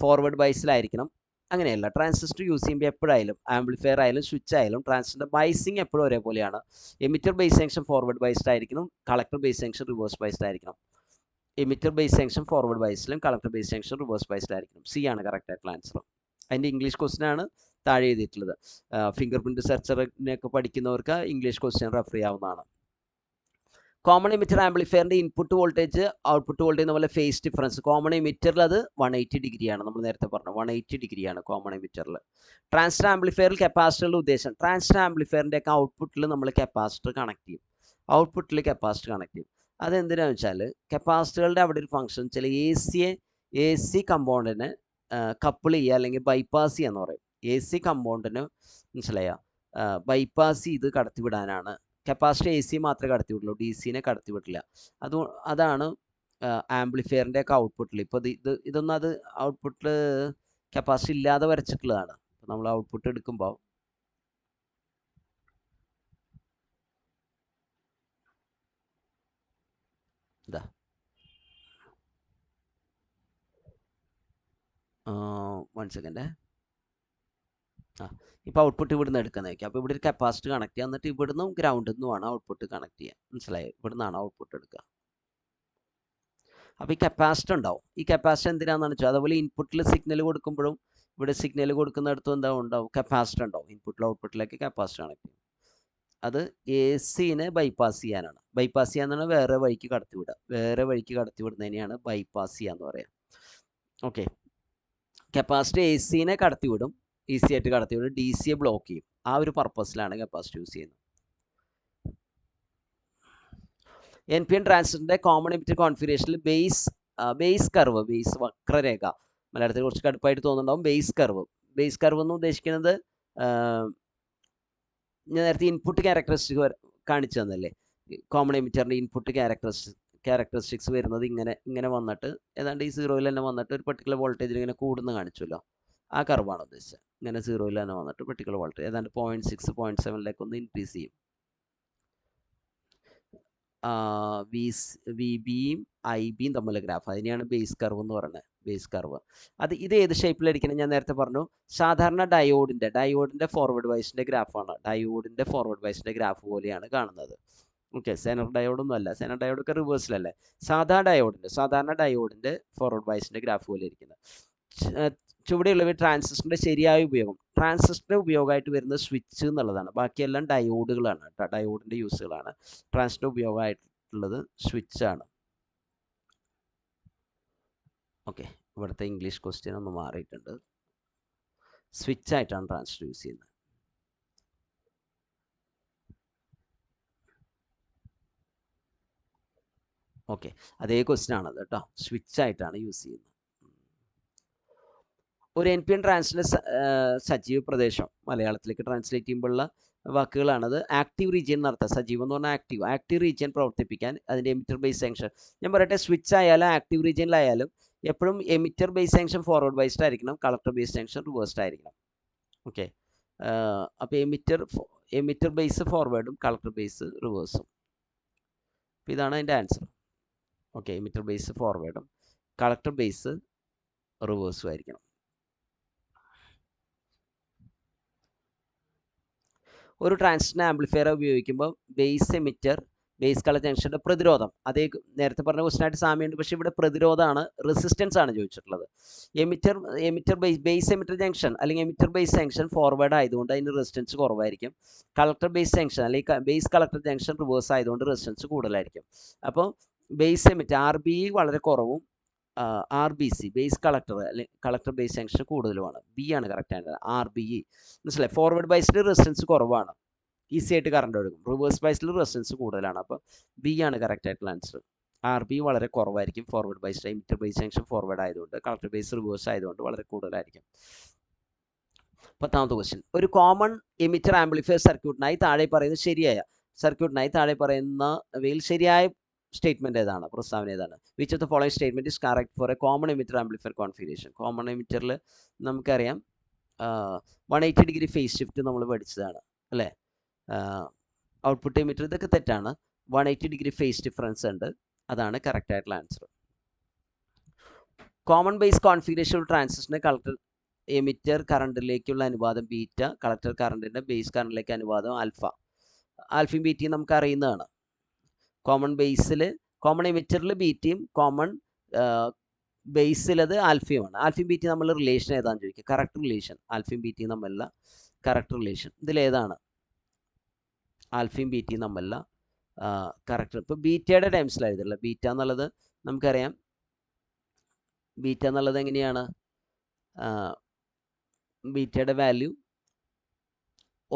ഫോർവേഡ് ബൈസിലായിരിക്കണം. അങ്ങനെയല്ല, ട്രാൻസിസ്റ്റർ യൂസ് ചെയ്യുമ്പോൾ എപ്പോഴായാലും ആംപ്ലിഫയർ ആയാലും സ്വിച്ച് ആയാലും ട്രാൻസിസ്റ്റർ ബൈസിങ് എപ്പോഴും ഒരേപോലെയാണ്. Emitter base junction forward biased ആയിരിക്കണം, collector base junction reverse biased ആയിരിക്കണം. എമിറ്റർ ബേസ് ജംഗ്ഷൻ ഫോർവേഡ് ബൈസിലും collector base junction reverse biased ആയിരിക്കണം. സി ആണ് കറക്റ്റ് ആയിട്ടുള്ള ആൻസർ. അതിൻ്റെ ഇംഗ്ലീഷ് ക്വസ്റ്റ്യൻ ആണ് താഴെ എഴുതിയിട്ടുള്ളത്. ഫിംഗർ പ്രിന്റ് സെർച്ചറിനൊക്കെ പഠിക്കുന്നവർക്ക് ഇംഗ്ലീഷ് ക്വസ്റ്റ്യൻ റെഫർ ചെയ്യാവുന്നതാണ്. കോമൺ എമിറ്റർ ആംപ്ലിഫയറിൻ്റെ ഇൻപുട്ട് വോൾട്ടേജ് ഔട്ട്പുട്ട് വോൾട്ടേജ് നമ്മളെ ഫേസ് ഡിഫറൻസ് കോമൺ എമിറ്ററിൽ അത് 180 ഡിഗ്രിയാണ്. നമ്മൾ നേരത്തെ പറഞ്ഞു 180 ഡിഗ്രിയാണ് കോമൺ എമിറ്ററിൽ. ട്രാൻസിസ്റ്റർ ആംപ്ലിഫയറിൽ കപ്പാസിറ്ററുടെ ഉദ്ദേശം, ട്രാൻസിസ്റ്റർ ആംപ്ലിഫയറിൻ്റെ ഒക്കെ ഔട്ട്പുട്ടിൽ നമ്മൾ കപ്പാസിറ്റർ കണക്ട് ചെയ്യും. ഔട്ട്പുട്ടിൽ കപ്പാസിറ്റർ കണക്ട് ചെയ്യും. അതെന്തിനാണെന്ന് വെച്ചാൽ കപ്പാസിറ്ററുകളുടെ അവിടെ ഒരു ഫംഗ്ഷൻ ചില എ സി കമ്പോണൻറ്റിനെ കപ്പിൾ ചെയ്യുക അല്ലെങ്കിൽ ബൈപ്പാസ് ചെയ്യുക എന്ന് പറയും. എ സി കമ്പോണൻറ്റിന് മനസ്സിലായ ബൈപ്പാസ് ചെയ്ത് കടത്തിവിടാനാണ്. കപ്പാസിറ്റർ എ സി മാത്രമേ കടത്തിവിടുള്ളൂ, ഡി സിനെ കടത്തിവിടില്ല. അതാണ് ആംപ്ലിഫയറിൻ്റെ ഒക്കെ ഔട്ട്പുട്ടിൽ. ഇപ്പോൾ ഇതൊന്നും അത് ഔട്ട്പുട്ടിൽ കപ്പാസിറ്റി ഇല്ലാതെ വരച്ചിട്ടുള്ളതാണ്. നമ്മൾ ഔട്ട്പുട്ട് എടുക്കുമ്പോൾ ഇതാ 1 സെക്കൻഡ്. ഇപ്പോൾ ഔട്ട്പുട്ട് ഇവിടുന്ന് എടുക്കുന്നതായിരിക്കും. അപ്പോൾ ഇവിടെ ഒരു കപ്പാസിറ്റി കണക്ട് ചെയ്യുക, എന്നിട്ട് ഇവിടുന്ന് ഗ്രൗണ്ടിൽ നിന്നുമാണ് ഔട്ട്പുട്ട് കണക്ട് ചെയ്യുക. മനസ്സിലായി? ഇവിടുന്നാണ് ഔട്ട്പുട്ട് എടുക്കുക. അപ്പോൾ ഈ കപ്പാസിറ്റർ ഉണ്ടാവും. ഈ കപ്പാസിറ്റർ എന്തിനാണെന്ന് വെച്ചാൽ, അതുപോലെ ഇൻപുട്ടിൽ സിഗ്നൽ കൊടുക്കുമ്പോഴും ഇവിടെ സിഗ്നൽ കൊടുക്കുന്നിടത്തും ഉണ്ടാവും കപ്പാസിറ്റർ ഉണ്ടാവും. ഇൻപുട്ടിൽ ഔട്ട്പുട്ടിലേക്ക് കപ്പാസിറ്റർ കണക്ട് ചെയ്യും. അത് എ സിനെ ബൈപ്പാസ് ചെയ്യാനാണ്. ബൈപ്പാസ് ചെയ്യാന്നാണ് വേറെ വഴിക്ക് കടത്തിവിടുക. വേറെ വഴിക്ക് കടത്തിവിടുന്നതിനെയാണ് ബൈപ്പാസ് ചെയ്യാന്ന് പറയാം. ഓക്കെ, കപ്പാസിറ്റർ എ സിനെ കടത്തിവിടും, ഈസി ആയിട്ട് കടത്തിവിടും, ഡി സിയെ ബ്ലോക്ക് ചെയ്യും. ആ ഒരു പർപ്പസിലാണ് കപ്പാസിറ്റർ യൂസ് ചെയ്യുന്നത്. NPN ട്രാൻസിസ്റ്ററിന്റെ കോമൺ എമിറ്റർ കോൺഫിഗറേഷനിൽ ബേസ് കർവ്, ബേസ് വക്രരേഖ, മലയാളത്തിൽ കുറച്ച് കടുപ്പായിട്ട് തോന്നുന്നുണ്ടാവും. ബേസ് കർവ് എന്ന് ഉദ്ദേശിക്കുന്നത് ഞാൻ നേരത്തെ ഇൻപുട്ട് ക്യാരക്ടറിസ്റ്റിക്സ് കാണിച്ചു തന്നല്ലേ. കോമൺ എമിറ്ററിന്റെ ഇൻപുട്ട് ക്യാരക്ടറിസ്റ്റിക്സ് വരുന്നത് ഇങ്ങനെ വന്നിട്ട് ഏതാണ്ട് ഈ 0-ൽ തന്നെ വന്നിട്ട് ഒരു പെർട്ടിക്കുലർ വോൾട്ടേജിൽ ഇങ്ങനെ കൂടുന്ന കാണിച്ചല്ലോ. ആ കർവാണ് ഉദ്ദേശിച്ചത്. ഇങ്ങനെ 0-ൽ തന്നെ വന്നിട്ട് പെർട്ടിക്കുലർ വോൾട്ടേജ് ഏതാണ്ട് 0.6 0.7 ഒന്ന് ഇൻക്രീസ് ചെയ്യും. വി ബിയും ഐ ബിയും തമ്മിലുള്ള ഗ്രാഫ്, അതിനെയാണ് ബേസ് കർവ് എന്ന് പറയുന്നത്. ബേസ് കർവ് ഇത് ഏത് ഷേപ്പിലായിരിക്കണം? ഞാൻ നേരത്തെ പറഞ്ഞു, സാധാരണ ഡയോഡിന്റെ ഫോർവേഡ് ബൈസിന്റെ ഗ്രാഫാണ്. ഡയോഡിന്റെ ഫോർവേഡ് ബൈസിന്റെ ഗ്രാഫ് പോലെയാണ് കാണുന്നത്. ഓക്കെ, സെനർ ഡയോഡൊന്നും അല്ല. സെനർ ഡയോഡൊക്കെ റിവേഴ്സിലല്ലേ. സാധാരണ ഡയോഡിന്റെ ഫോർവേഡ് ബൈസിന്റെ ഗ്രാഫ് പോലെ ഇരിക്കുന്നത്. ചുവടെയുള്ളവ ട്രാൻസിസ്റ്ററിന്റെ ശരിയായ ഉപയോഗം. ട്രാൻസിസ്റ്ററിന്റെ ഉപയോഗമായിട്ട് വരുന്നത് സ്വിച്ച് എന്നുള്ളതാണ്. ബാക്കിയെല്ലാം ഡയോഡുകളാണ് കേട്ടോ, ഡയോഡിന്റെ യൂസുകളാണ്. ട്രാൻസിസ്റ്റർ ഉപയോഗമായിട്ടുള്ളത് സ്വിച്ചാണ്. ഓക്കെ, ഇവിടുത്തെ ഇംഗ്ലീഷ് ക്വസ്റ്റ്യൻ ഒന്ന് മാറിയിട്ടുണ്ട്. സ്വിച്ച് ആയിട്ടാണ് ട്രാൻസിസ്റ്റർ യൂസ് ചെയ്യുന്നത്. ഓക്കെ, അതേ ക്വസ്റ്റ്യൻ ആണത് കേട്ടോ, സ്വിച്ച് ആയിട്ടാണ് യൂസ് ചെയ്യുന്നത്. ഒരു NPN ട്രാൻസിസ്റ്ററിന്റെ സജീവ പ്രദേശം മലയാളത്തിലേക്ക് ട്രാൻസ്ലേറ്റ് ചെയ്യുമ്പോഴുള്ള വാക്കുകളാണത്. ആക്റ്റീവ് റീജിയൻ നടത്തുക. സജീവം എന്ന് പറഞ്ഞാൽ ആക്റ്റീവ് റീജിയൻ പ്രവർത്തിപ്പിക്കാൻ അതിൻ്റെ എമിറ്റർ ബേസ് ജംഗ്ഷൻ, ഞാൻ പറയട്ടെ, സ്വിച്ച് ആയാലും ആക്റ്റീവ് റീജിയനിലായാലും എപ്പോഴും emitter base junction forward biased ആയിരിക്കണം, കളക്ടർ ബേസ് ജംഗ്ഷൻ റിവേഴ്സ്ഡ് ആയിരിക്കണം. ഓക്കെ, അപ്പോൾ എമിറ്റർ ബേസ് ഫോർവേഡും കളക്ടർ ബേസ് റിവേഴ്സും. അപ്പോൾ ഇതാണ് അതിൻ്റെ ആൻസർ. ഓക്കെ, എമിറ്റർ ബേസ് ഫോർവേഡും കളക്ടർ ബേസ് റിവേഴ്സും ആയിരിക്കണം. ഒരു ട്രാൻസിസ്റ്റർ ആംപ്ലിഫയർ ഉപയോഗിക്കുമ്പോൾ ബേസ് കളക്ടർ ജംഗ്ഷന്റെ പ്രതിരോധം, അതേ നേരത്തെ പറഞ്ഞ ക്വസ്റ്റ്യനായിട്ട് സാമ്യമുണ്ട്, പക്ഷേ ഇവിടെ പ്രതിരോധമാണ്, റെസിസ്റ്റൻസ് ആണ് ചോദിച്ചിട്ടുള്ളത്. ബേസ് എമിറ്റർ ജംഗ്ഷൻ അല്ലെങ്കിൽ എമിറ്റർ ബേസ് ജംഗ്ഷൻ ഫോർവേഡ് ആയതുകൊണ്ട് അതിന് റെസിസ്റ്റൻസ് കുറവായിരിക്കും. കളക്ടർ ബേസ് ജംഗ്ഷൻ അല്ലെങ്കിൽ ബേസ് കളക്ടർ ജംഗ്ഷൻ റിവേഴ്സ് ആയതുകൊണ്ട് റെസിസ്റ്റൻസ് കൂടുതലായിരിക്കും. അപ്പോൾ ബേസ് എമിറ്റർ RBE വളരെ കുറവും, RBC ബേസ് കളക്ടർ അല്ലെങ്കിൽ കളക്ടർ ബേസ് ജംഗ്ഷൻ കൂടുതലുമാണ്. ബി ആണ് കറക്റ്റ് ആൻസർ, RBE. മനസ്സിലായി? ഫോർവേഡ് ബൈസിൽ റെസിസ്റ്റൻസ് കുറവാണ്, ഈസി ആയിട്ട് കറണ്ട് ഒഴുകും. റിവേഴ്സ് ബൈസിൽ റെസിസ്റ്റൻസ് കൂടുതലാണ്. അപ്പോൾ ബി ആണ് കറക്റ്റ് ആയിട്ടുള്ള ആൻസർ. RBE വളരെ കുറവായിരിക്കും ഫോർവേഡ് ബൈസിൽ. എമിറ്റർ ബേസ് ജംഗ്ഷൻ ഫോർവേഡ് ആയതുകൊണ്ട്, കളക്ടർ ബേസ് റിവേഴ്സ് ആയതുകൊണ്ട് വളരെ കൂടുതലായിരിക്കും. 10ാമത്തെ ക്വസ്റ്റ്യൻ, ഒരു കോമൺ എമിറ്റർ ആംപ്ലിഫയർ സർക്യൂട്ടിനായി താഴെ പറയുന്നവയിൽ ശരിയായ സ്റ്റേറ്റ്മെന്റ് ഏതാണ്? പ്രസ്താവന ഏതാണ്? Which of the following statement is correct for a common emitter amplifier configuration? Common എമിറ്ററിൽ നമുക്കറിയാം 180 ഡിഗ്രി ഫേസ് ഷിഫ്റ്റ് നമ്മൾ പഠിച്ചതാണ് അല്ലേ. ഔട്ട്പുട്ട് എമിറ്റർ, ഇതൊക്കെ തെറ്റാണ്. 180 ഡിഗ്രി ഫേസ് ഡിഫറൻസ് ഉണ്ട്. അതാണ് കറക്റ്റ് ആയിട്ടുള്ള ആൻസർ. കോമൺ ബേസ് കോൺഫിഗറേഷൻ ട്രാൻസിസ്റ്ററിന് കളക്ടർ എമിറ്റർ കറണ്ടിലേക്കുള്ള അനുപാതം ബീറ്റ, കളക്ടർ കറണ്ടിൻ്റെ ബേസ് കറണ്ടിലേക്ക് അനുപാതം ആൽഫ. ആൽഫയും ബീറ്റയും നമുക്ക് അറിയുന്നതാണ്. Common എമിറ്ററിൽ ബീറ്റയും common ബേസിലത് ആൽഫയുമാണ്. ആൽഫയും ബീറ്റയും തമ്മിലുള്ള റിലേഷൻ ഏതാണെന്ന് ചോദിക്കുക. കറക്റ്റ് റിലേഷൻ ആൽഫയും ബീറ്റയും തമ്മിലുള്ള കറക്റ്റ് റിലേഷൻ ഇതിലേതാണ്? ആൽഫയും ബീറ്റയും തമ്മിലുള്ള കറക്റ്റ്. ഇപ്പോൾ ബീറ്റയുടെ ടൈംസിലായതല്ല. ബീറ്റ എന്നുള്ളത് നമുക്കറിയാം. ബീറ്റ എന്നുള്ളത് എങ്ങനെയാണ്? ബീറ്റയുടെ വാല്യൂ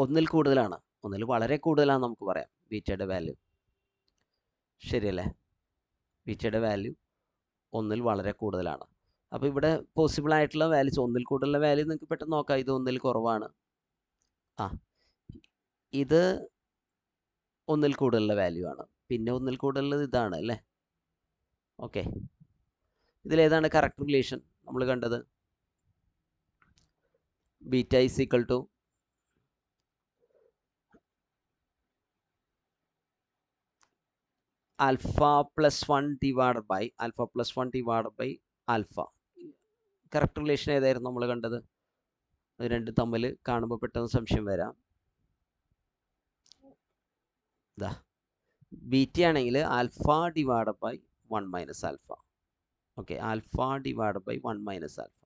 ഒന്നിൽ കൂടുതലാണ്. ഒന്നിൽ വളരെ കൂടുതലാണെന്ന് നമുക്ക് പറയാം ബീറ്റയുടെ വാല്യൂ. ശരിയല്ലേ? ബീറ്റയുടെ വാല്യൂ ഒന്നിൽ വളരെ കൂടുതലാണ്. അപ്പോൾ ഇവിടെ പോസിബിൾ ആയിട്ടുള്ള വാല്യൂസ് ഒന്നിൽ കൂടുതലുള്ള വാല്യൂ നിങ്ങൾക്ക് പെട്ടെന്ന് നോക്കാം. ഇത് ഒന്നിൽ കുറവാണ്. ഇത് ഒന്നിൽ കൂടുതലുള്ള വാല്യൂ ആണ്. പിന്നെ ഒന്നിൽ കൂടുതലുള്ളത് ഇതാണ് അല്ലേ? ഓക്കെ, ഇതിലേതാണ് കറക്റ്റ് റിലേഷൻ നമ്മൾ കണ്ടത്? Beta is equal to alpha plus 1 divide by alpha. Correct relation ഏതായിരുന്നു നമ്മൾ കണ്ടത്? ഇത് രണ്ട് തമ്മിൽ കാണുമ്പോൾ പെട്ടെന്ന് സംശയം വരാം. ഇതാ ബീറ്റ ആണെങ്കിൽ alpha divide by 1 minus alpha. Okay, alpha divide by 1 minus alpha.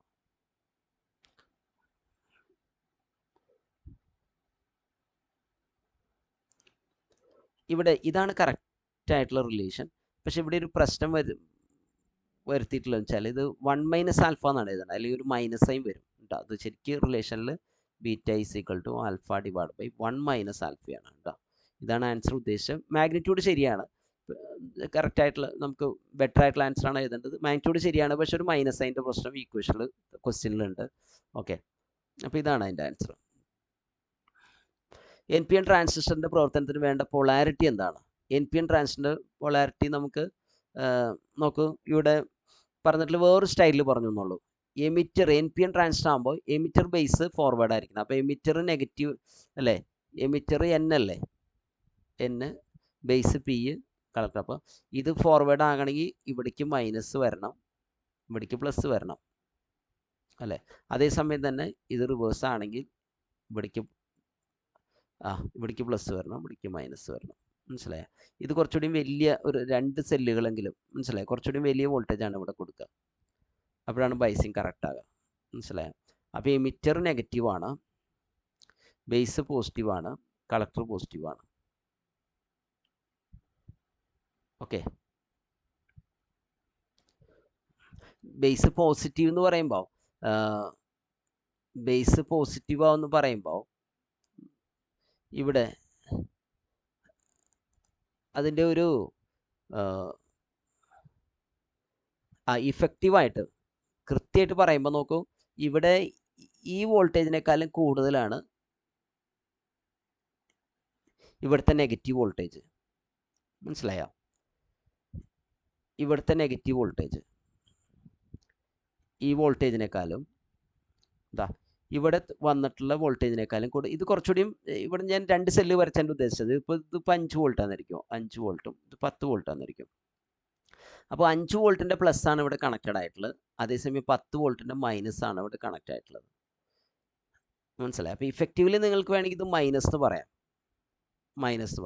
ഇവിടെ ഇതാണ് കറക്റ്റ് ആയിട്ടുള്ള റിലേഷൻ. പക്ഷെ ഇവിടെ ഒരു പ്രശ്നം വരുത്തിയിട്ടുള്ളതെന്ന് വെച്ചാൽ ഇത് 1 മൈനസ് ആൽഫ എന്നാണ് എഴുതുന്നത്, അല്ലെങ്കിൽ ഒരു മൈനസ് സൈൻ വരും കേട്ടോ. അത് ശരിക്കും റിലേഷനിൽ beta is equal to alpha divide by 1 minus ആൽഫയാണ് കേട്ടോ. ഇതാണ് ആൻസർ ഉദ്ദേശിച്ചത്. മാഗ്നിറ്റ്യൂഡ് ശരിയാണ്, കറക്റ്റ് ആയിട്ടുള്ള നമുക്ക് ബെറ്റർ ആയിട്ടുള്ള ആൻസറാണ് എഴുതേണ്ടത്. മാഗ്നിറ്റ്യൂഡ് ശരിയാണ്, പക്ഷെ ഒരു മൈനസ് സൈൻ്റെ പ്രശ്നം ഈക്വേഷനിൽ ക്വസ്റ്റ്യനിലുണ്ട്. ഓക്കെ, അപ്പോൾ ഇതാണ് അതിൻ്റെ ആൻസർ. എൻ പി എൻ ട്രാൻസിസ്റ്ററിൻ്റെ പ്രവർത്തനത്തിന് വേണ്ട പൊളാരിറ്റി എന്താണ്? എൻ പി എൻ ട്രാൻസിസ്റ്ററിൻ്റെ പൊളാരിറ്റി നമുക്ക് നോക്കൂ, ഇവിടെ പറഞ്ഞിട്ടുള്ള വേറൊരു സ്റ്റൈലിൽ പറഞ്ഞു എന്നുള്ളൂ. Emitter N P N transistor ആകുമ്പോൾ എമിറ്റർ ബേസ് ഫോർവേഡ് ആയിരിക്കണം. അപ്പോൾ എമിറ്റർ നെഗറ്റീവ് അല്ലേ? എമിറ്റർ എൻ അല്ലേ? N base P collector. അപ്പോൾ ഇത് ഫോർവേഡ് ആകണമെങ്കിൽ ഇവിടേക്ക് മൈനസ് വരണം, ഇവിടേക്ക് പ്ലസ് വരണം അല്ലേ? അതേസമയം തന്നെ ഇത് റിവേഴ്സ് ആണെങ്കിൽ ഇവിടേക്ക് പ്ലസ് വരണം, ഇവിടേക്ക് മൈനസ് വരണം. മനസ്സിലായോ? ഇത് കുറച്ചുകൂടി വലിയ ഒരു 2 സെല്ലുകളെങ്കിലും, മനസ്സിലായോ? കുറച്ചുകൂടി വലിയ വോൾട്ടേജാണ് ഇവിടെ കൊടുക്കുക. അപ്പോഴാണ് ബൈസിങ് കറക്റ്റ് ആകുക. മനസ്സിലായോ? അപ്പോൾ എമിറ്റർ നെഗറ്റീവാണ്, ബേസ് പോസിറ്റീവാണ്, കളക്ടർ പോസിറ്റീവാണ്. ഓക്കെ, ബേസ് പോസിറ്റീവ് എന്ന് പറയുമ്പോൾ ഇവിടെ അതിൻ്റെ ഒരു ഇഫക്റ്റീവായിട്ട് കൃത്യമായിട്ട് പറയുമ്പോൾ നോക്കൂ, ഇവിടെ ഈ വോൾട്ടേജിനേക്കാളും കൂടുതലാണ് ഇവിടുത്തെ നെഗറ്റീവ് വോൾട്ടേജ്. മനസ്സിലായോ? ഇവിടുത്തെ നെഗറ്റീവ് വോൾട്ടേജ് ഈ വോൾട്ടേജിനേക്കാളും ഇവിടെ വന്നിട്ടുള്ള വോൾട്ടേജിനേക്കാളും കൂടുതൽ. ഇത് കുറച്ചുകൂടിയും ഇവിടെ ഞാൻ 2 സെല്ല് വരച്ചാണ് ഉദ്ദേശിച്ചത്. ഇപ്പോൾ 5 വോൾട്ടാന്നിരിക്കും, 5 വോൾട്ടും ഇത് 10 വോൾട്ടാന്നിരിക്കും. അപ്പോൾ 5 വോൾട്ടിൻ്റെ പ്ലസ് ആണ് ഇവിടെ കണക്റ്റഡ് ആയിട്ടുള്ളത്, അതേസമയം 10 വോൾട്ടിൻ്റെ മൈനസ് ആണ് ഇവിടെ കണക്റ്റ് ആയിട്ടുള്ളത്. മനസ്സിലായി? അപ്പോൾ ഇഫക്റ്റീവ്ലി നിങ്ങൾക്ക് വേണമെങ്കിൽ ഇത് മൈനസ് എന്ന്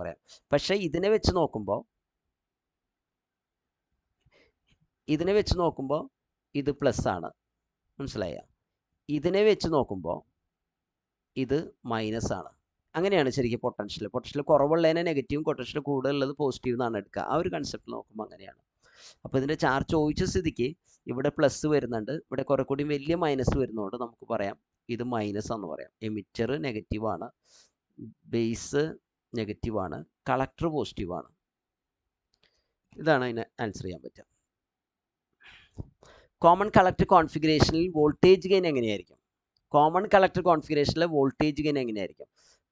പറയാം. പക്ഷേ ഇതിനെ വെച്ച് നോക്കുമ്പോൾ ഇത് പ്ലസ് ആണ്. മനസ്സിലായ? ഇതിനെ വെച്ച് നോക്കുമ്പോൾ ഇത് മൈനസ് ആണ്. അങ്ങനെയാണ് ശരിക്കും പൊട്ടൻഷ്യൽ കുറവുള്ളതിനെ നെഗറ്റീവും പൊട്ടൻഷ്യൽ കൂടുതലുള്ളത് പോസിറ്റീവ് എന്നാണ് എടുക്കുക. ആ ഒരു കൺസെപ്റ്റ് നോക്കുമ്പോൾ അങ്ങനെയാണ്. അപ്പോൾ ഇതിൻ്റെ ചാർജ് ചോദിച്ച സ്ഥിതിക്ക് ഇവിടെ പ്ലസ് വരുന്നുണ്ട്, ഇവിടെ കുറെ കൂടി വലിയ മൈനസ് വരുന്നതുകൊണ്ട് നമുക്ക് പറയാം ഇത് മൈനസ് എന്ന് പറയാം. എമിറ്റർ നെഗറ്റീവാണ്, ബേസ് നെഗറ്റീവാണ്, കളക്ടർ പോസിറ്റീവാണ്. ഇതാണ് അതിനെ ആൻസർ ചെയ്യാൻ പറ്റുക. കോമൺ കളക്ടർ കോൺഫിഗറേഷനിൽ വോൾട്ടേജ് ഗെയിൻ എങ്ങനെയായിരിക്കും?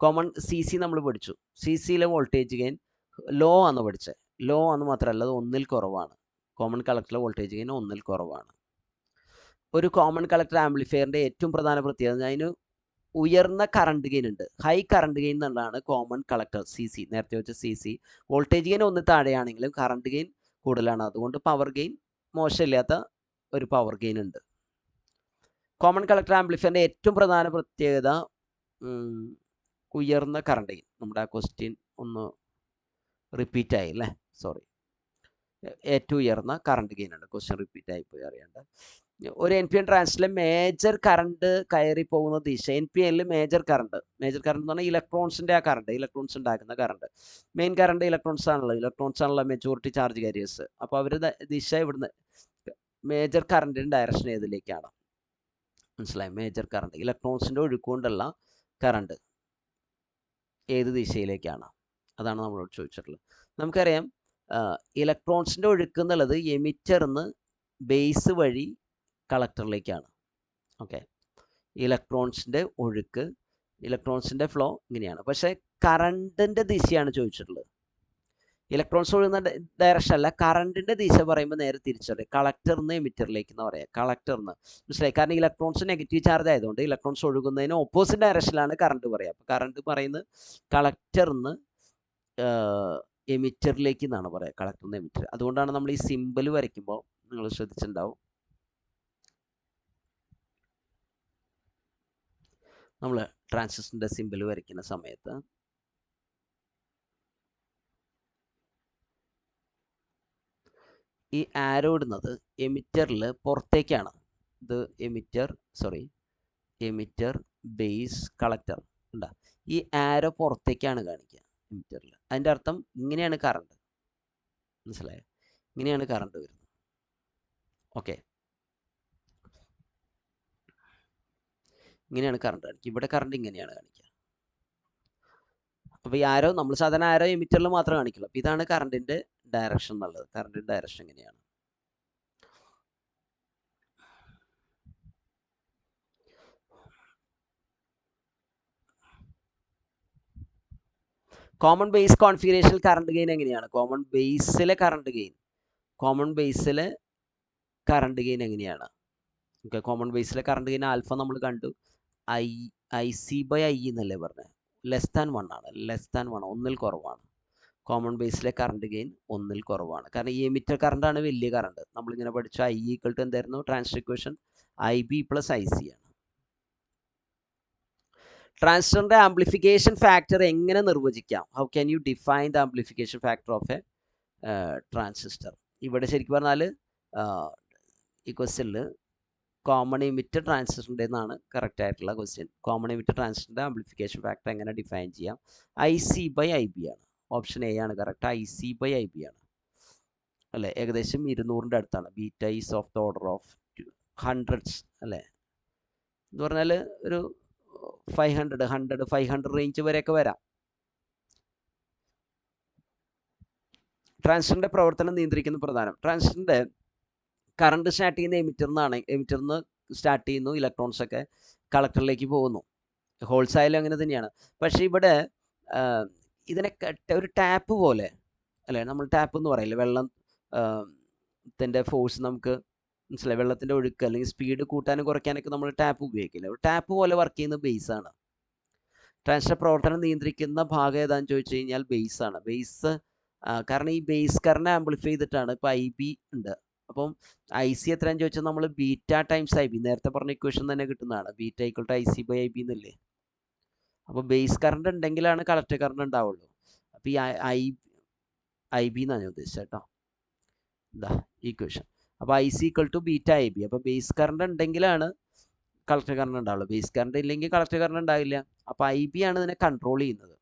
കോമൺ CC നമ്മൾ പഠിച്ചു. CCയിലെ വോൾട്ടേജ് ഗെയിൻ ലോ ആണ് പഠിച്ചത്. ലോ എന്ന് മാത്രമല്ല, അത് 1ൽ കുറവാണ്. കോമൺ കളക്ടറിലെ വോൾട്ടേജ് ഗെയിൻ 1ൽ കുറവാണ്. ഒരു കോമൺ കളക്ടർ ആംപ്ലിഫയറിൻ്റെ ഏറ്റവും പ്രധാന പ്രത്യേകത, അതിന് ഉയർന്ന കറണ്ട് ഗെയിൻ ഉണ്ട്. ഹൈ കറണ്ട് ഗെയിൻ എന്നുള്ളതാണ് കോമൺ കളക്ടർ CC. നേരത്തെ വെച്ച CC. വോൾട്ടേജ് ഗെയിൻ ഒന്ന് താഴെയാണെങ്കിലും കറണ്ട് ഗെയിൻ കൂടുതലാണ്. അതുകൊണ്ട് പവർ ഗെയിൻ മോശമില്ലാത്ത ഒരു പവർ ഗെയിൻ ഉണ്ട്. കോമൺ കളക്ടർ ആംപ്ലിഫയറിൻ്റെ ഏറ്റവും പ്രധാന പ്രത്യേകത ഉയർന്ന കറണ്ട് ഗെയിൻ. നമ്മുടെ ആ ക്വസ്റ്റ്യൻ ഒന്ന് റിപ്പീറ്റ് ആയി അല്ലേ, സോറി. ഏറ്റവും ഉയർന്ന കറണ്ട് ഗെയിൻ ഉണ്ട്. ക്വസ്റ്റ്യൻ റിപ്പീറ്റ് ആയിപ്പോയി, അറിയണ്ട. ഒരു NPN ട്രാൻസിസ്റ്ററിലെ മേജർ കറണ്ട് കയറി പോകുന്ന ദിശ. NPNൽ മേജർ കറണ്ട് എന്ന് പറഞ്ഞാൽ ഇലക്ട്രോൺസിൻ്റെ ആ കറണ്ട്, ഇലക്ട്രോൺസ് ഉണ്ടാക്കുന്ന കറണ്ട്. മെയിൻ കറണ്ട് ഇലക്ട്രോൺസ് ആണല്ലോ മെജോറിറ്റി ചാർജ് കാരിയേഴ്സ്. അപ്പോൾ അവരുടെ ദിശ ഇവിടുന്ന് മേജർ കറണ്ടിൻ്റെ ഡയറക്ഷൻ ഏതിലേക്കാണ്? മനസ്സിലായി? മേജർ കറണ്ട് ഇലക്ട്രോൺസിൻ്റെ ഒഴുക്കുകൊണ്ടുള്ള കറണ്ട് ഏത് ദിശയിലേക്കാണ്? അതാണ് നമ്മളോട് ചോദിച്ചിട്ടുള്ളത്. നമുക്കറിയാം ഇലക്ട്രോൺസിൻ്റെ ഒഴുക്ക് എന്നുള്ളത് എമിറ്ററിന്ന് ബേസ് വഴി കളക്ടറിലേക്കാണ്. ഓക്കെ, ഇലക്ട്രോൺസിൻ്റെ ഒഴുക്ക്, ഇലക്ട്രോൺസിൻ്റെ ഫ്ലോ ഇങ്ങനെയാണ്. പക്ഷേ കറണ്ടിൻ്റെ ദിശയാണ് ചോദിച്ചിട്ടുള്ളത്. ഇലക്ട്രോൺസ് ഒഴുകുന്ന ഡയറക്ഷൻ അല്ല, കറണ്ടിൻ്റെ ദിശ പറയുമ്പോൾ നേരെ തിരിച്ചറിയാം. കളക്ടറിന്ന് എമിറ്ററിലേക്ക് എന്ന് പറയാം. കളക്ടറിന്ന് മനസ്സിലായി? കാരണം ഇലക്ട്രോൺസ് നെഗറ്റീവ് ചാർജ് ആയതുകൊണ്ട് ഇലക്ട്രോൺസ് ഒഴുകുന്നതിന് ഓപ്പോസിറ്റ് ഡയറക്ഷനിലാണ് കറണ്ട് പറയുക. അപ്പോൾ കറണ്ട് പറയുന്നത് കളക്ടറിന്ന് എമിറ്ററിലേക്ക് എന്നാണ് പറയുക. കളക്ടറിന്ന് എമിറ്റർ. അതുകൊണ്ടാണ് നമ്മൾ ഈ സിമ്പിൾ വരയ്ക്കുമ്പോൾ നിങ്ങൾ ശ്രദ്ധിച്ചിട്ടുണ്ടാവും, നമ്മൾ ട്രാൻസിസ്റ്ററിൻ്റെ സിമ്പിൾ വരയ്ക്കുന്ന സമയത്ത് ഈ ആരോ ഇടുന്നത് എമിറ്ററിൽ പുറത്തേക്കാണ്. ഇത് എമിറ്റർ ബേസ് കളക്ടർ ഉണ്ടാ. ഈ ആരോ പുറത്തേക്കാണ് കാണിക്കുക എമിറ്ററിൽ. അതിൻ്റെ അർത്ഥം ഇങ്ങനെയാണ് കറണ്ട്. മനസ്സിലായോ? ഇങ്ങനെയാണ് കറണ്ട് വരുന്നത്. ഓക്കെ, ഇങ്ങനെയാണ് കറണ്ട് കാണിക്കുക. ഇവിടെ കറണ്ട് ഇങ്ങനെയാണ് കാണിക്കുക. അപ്പോൾ ഈ ആരോ നമ്മൾ സാധാരണ ആരോ എമിറ്ററിൽ മാത്രമേ കാണിക്കുള്ളൂ. അപ്പോൾ ഇതാണ് കറണ്ടിൻ്റെ ഡയറക്ഷൻ എന്നുള്ളത്. കറണ്ടിൻ്റെ ഡയറക്ഷൻ എങ്ങനെയാണ്? കോമൺ ബേസ് കോൺഫിഗറേഷനിൽ കറണ്ട് ഗെയിൻ എങ്ങനെയാണ്? കോമൺ ബേസിലെ കറണ്ട് ഗെയിൻ എങ്ങനെയാണ്? ഓക്കെ, കോമൺ ബേസിലെ കറണ്ട് ഗെയിൻ ആൽഫ നമ്മൾ കണ്ടു. IC/I എന്നല്ലേ പറഞ്ഞത്? <1 ആണ്. <1 ഒന്നിൽ കുറവാണ്. കോമൺ ബേസിലെ കറണ്ട് ഗെയിൻ 1ൽ കുറവാണ്. കാരണം ഈ എമിറ്റർ കറണ്ടാണ് വലിയ കറണ്ട്. നമ്മളിങ്ങനെ പഠിച്ചു I = എന്തായിരുന്നു? ട്രാൻസ്ഫർ ഇക്വേഷൻ IB + IC ആണ്. ട്രാൻസിസ്റ്ററിൻ്റെ ആംപ്ലിഫിക്കേഷൻ ഫാക്ടർ എങ്ങനെ നിർവചിക്കാം? How can you define the amplification factor of A transistor? ഇവിടെ ശരിക്കും പറഞ്ഞാൽ ഈ ക്വസ്റ്റ്യനിൽ കോമൺ എമിറ്റർ ട്രാൻസിസ്റ്ററിൻ്റെ എന്നാണ് കറക്റ്റ് ആയിട്ടുള്ള ക്വസ്റ്റ്യൻ. കോമൺ എമിറ്റർ ട്രാൻസിസ്റ്ററിൻ്റെ ആംപ്ലിഫിക്കേഷൻ ഫാക്ടർ എങ്ങനെ ഡിഫൈൻ ചെയ്യാം? IC/IB ആണ്. ഓപ്ഷൻ എ ആണ് കറക്റ്റ്. IC/IB ആണ് അല്ലേ? ഏകദേശം 200ൻ്റെ അടുത്താണ്. Beta is of the order of hundreds അല്ലേ? എന്ന് പറഞ്ഞാൽ ഒരു 500 റേഞ്ച് വരെയൊക്കെ വരാം. ട്രാൻസിസ്റ്ററിൻ്റെ പ്രവർത്തനം നിയന്ത്രിക്കുന്ന പ്രധാനം. ട്രാൻസിസ്റ്ററിൻ്റെ കറണ്ട് സ്റ്റാർട്ട് ചെയ്യുന്ന എമിറ്ററിന്ന് സ്റ്റാർട്ട് ചെയ്യുന്നു. ഇലക്ട്രോൺസ് ഒക്കെ കളക്ടറിലേക്ക് പോകുന്നു. ഹോൾസ് ആയാലും അങ്ങനെ തന്നെയാണ്. പക്ഷേ ഇവിടെ ഇതിനെ ഒരു ടാപ്പ് പോലെ അല്ലേ? നമ്മൾ ടാപ്പ് എന്ന് പറയില്ലേ? വെള്ളത്തിൻ്റെ ഫോഴ്സ് നമുക്ക് മനസ്സിലായി? വെള്ളത്തിൻ്റെ ഒഴുക്ക് അല്ലെങ്കിൽ സ്പീഡ് കൂട്ടാനും കുറയ്ക്കാനൊക്കെ നമ്മൾ ടാപ്പ് ഉപയോഗിക്കില്ല. ടാപ്പ് പോലെ വർക്ക് ചെയ്യുന്ന ബേസാണ്. ട്രാൻസിസ്റ്റർ പ്രവർത്തനം നിയന്ത്രിക്കുന്ന ഭാഗം ഏതാണെന്ന് ചോദിച്ചു കഴിഞ്ഞാൽ ബേസാണ്. ബേസ് കാരണം ഈ ബേസ് കറണ്ട് ആംപ്ലിഫൈ ചെയ്തിട്ടാണ്. ഇപ്പോൾ IB ഉണ്ട്. അപ്പം IC എത്രയാണെന്ന് ചോദിച്ചാൽ നമ്മൾ ബീറ്റ ടൈംസ് IB, നേരത്തെ പറഞ്ഞ ഇക്വേഷൻ തന്നെ കിട്ടുന്നതാണ്. ബീറ്റ = IC/IB എന്നല്ലേ? അപ്പോൾ ബേസ് കറണ്ട് ഉണ്ടെങ്കിലാണ് കളക്ടർ കറണ്ട് ഉണ്ടാവുള്ളൂ. അപ്പോൾ ഈ IB എന്നാണ് ഞാൻ ഉദ്ദേശിച്ചത് കേട്ടോ. ഇതാ ഇക്വേഷൻ. അപ്പോൾ IC = β/IB. അപ്പോൾ ബേസ് കറണ്ട് ഉണ്ടെങ്കിലാണ് കളക്ടർ കറണ്ട് ഉണ്ടാവുള്ളൂ. ബേസ് കറണ്ട് ഇല്ലെങ്കിൽ കളക്ടർ കറണ്ട് ഉണ്ടാവില്ല. അപ്പോൾ IB ആണ് ഇതിനെ കൺട്രോൾ ചെയ്യുന്നത്.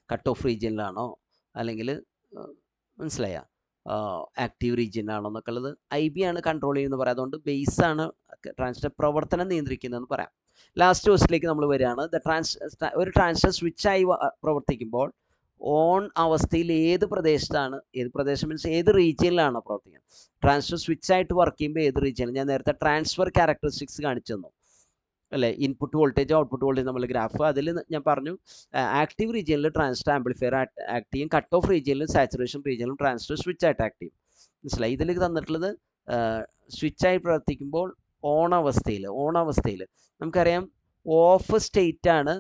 കട്ട് ഓഫ് റീജിയനിലാണോ അല്ലെങ്കിൽ മനസ്സിലായ ആക്റ്റീവ് റീജിയനിലാണോ എന്നൊക്കെ ഉള്ളത് IB ആണ് കൺട്രോൾ ചെയ്യുന്നത് പറയാം. അതുകൊണ്ട് ബേസ് ആണ് ട്രാൻസിസ്റ്റർ പ്രവർത്തനം നിയന്ത്രിക്കുന്നതെന്ന് പറയാം. ലാസ്റ്റ് ക്വസ്റ്റിലേക്ക് നമ്മൾ വരികയാണ്. ഒരു ട്രാൻസിസ്റ്റർ സ്വിച്ചായി പ്രവർത്തിക്കുമ്പോൾ ഓൺ അവസ്ഥയിൽ ഏത് പ്രദേശം മീൻസ് ഏത് റീജിയനിലാണോ പ്രവർത്തിക്കുന്നത്? ട്രാൻസിസ്റ്റർ സ്വിച്ചായിട്ട് വർക്ക് ചെയ്യുമ്പോൾ ഏത് റീജിയനിൽ? ഞാൻ നേരത്തെ ട്രാൻസ്ഫർ ക്യാരക്ടറിസ്റ്റിക്സ് കാണിച്ചു തന്നു അല്ലേ? ഇൻപുട്ട് വോൾട്ടേജ് ഔട്ട്പുട്ട് വോൾട്ടേജ് നമ്മൾ ഗ്രാഫ്. അതിൽ ഞാൻ പറഞ്ഞു ആക്റ്റീവ് റീജിയനിൽ ട്രാൻസിസ്റ്റർ ആംപ്ലിഫയർ ആക്ട് ചെയ്യും. കട്ട് ഓഫ് റീജിയനിലും സാച്ചുറേഷൻ റീജിയനിലും ട്രാൻസിസ്റ്റർ സ്വിച്ചായിട്ട് ആക്ട് ചെയ്യും. മനസ്സിലായി? ഇതിൽ തന്നിട്ടുള്ളത് സ്വിച്ചായി പ്രവർത്തിക്കുമ്പോൾ ഓണാവസ്ഥയിൽ നമുക്കറിയാം ഓഫ് സ്റ്റേറ്റ് ആണ്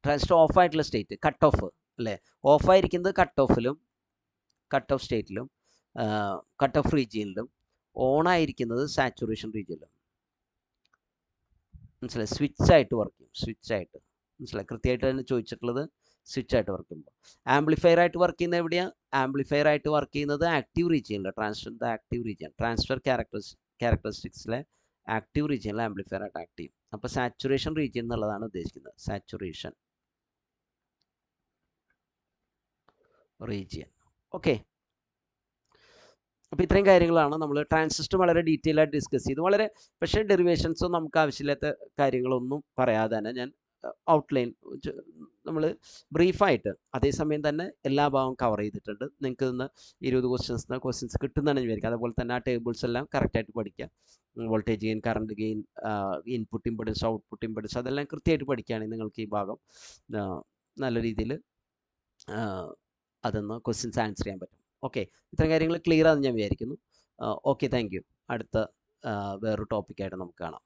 ട്രാൻസിസ്റ്റർ ഓഫ് ആയിട്ടുള്ള സ്റ്റേറ്റ്, കട്ട് ഓഫ് അല്ലേ. ഓഫായിരിക്കുന്നത് കട്ട് ഓഫ് സ്റ്റേറ്റിലും കട്ട് ഓഫ് റീജിയനിലും, ഓണായിരിക്കുന്നത് സാച്ചുറേഷൻ റീജിയനിലും. മനസ്സിലായി? സ്വിച്ചായിട്ട് വർക്ക് ചെയ്യും, മനസ്സിലായി? കൃത്യമായിട്ട് തന്നെ ചോദിച്ചിട്ടുള്ളത് സ്വിച്ചായിട്ട് വർക്ക് ചെയ്യുമ്പോൾ. ആംപ്ലിഫയർ ആയിട്ട് വർക്ക് ചെയ്യുന്നത് എവിടെയാണ്? ആംപ്ലിഫയർ ആയിട്ട് വർക്ക് ചെയ്യുന്നത് ആക്റ്റീവ് റീജിയനിൽ, ട്രാൻസിസ്റ്ററിൻ്റെ ആക്റ്റീവ് റീജിയൻ, ട്രാൻസ്ഫർ ക്യാരക്ടറിസ്റ്റിക്സിലെ ആക്റ്റീവ് റീജിയനിൽ ആംപ്ലിഫയർ ആയിട്ട് ആക്ട് ചെയ്യും. അപ്പോൾ സാച്ചുറേഷൻ റീജിയൻ എന്നുള്ളതാണ് ഉദ്ദേശിക്കുന്നത്, സാച്ചുറേഷൻ റീജിയൻ. ഓക്കെ, അപ്പോൾ ഇത്രയും കാര്യങ്ങളാണ് നമ്മൾ ട്രാൻസിസ്റ്റർ വളരെ ഡീറ്റെയിൽ ആയിട്ട് ഡിസ്കസ് ചെയ്തു. പക്ഷേ ഡെറിവേഷൻസോ നമുക്ക് ആവശ്യമില്ലാത്ത കാര്യങ്ങളൊന്നും പറയാതെ തന്നെ ഞാൻ ഔട്ട്ലൈൻ നമ്മൾ ബ്രീഫായിട്ട് അതേസമയം തന്നെ എല്ലാ ഭാഗവും കവർ ചെയ്തിട്ടുണ്ട്. നിങ്ങൾക്ക് ഇന്ന് 20 ക്വസ്റ്റ്യൻസ് കിട്ടുന്നതാണ് വിചാരിക്കുക. അതുപോലെ തന്നെ ആ ടേബിൾസ് എല്ലാം കറക്റ്റായിട്ട് പഠിക്കുക. Voltage gain, current gain, input impedance, output impedance, അതെല്ലാം കൃത്യമായിട്ട് പഠിക്കുകയാണെങ്കിൽ നിങ്ങൾക്ക് ഈ ഭാഗം നല്ല രീതിയിൽ അതൊന്ന് ക്വസ്റ്റ്യൻസ് ആൻസർ ചെയ്യാൻ പറ്റും. ഓക്കെ, ഇത്തരം കാര്യങ്ങൾ ക്ലിയർ ആണെന്ന് ഞാൻ വിചാരിക്കുന്നു. Okay, thank you. അടുത്ത വേറൊരു ടോപ്പിക്കായിട്ട് നമുക്ക് കാണാം.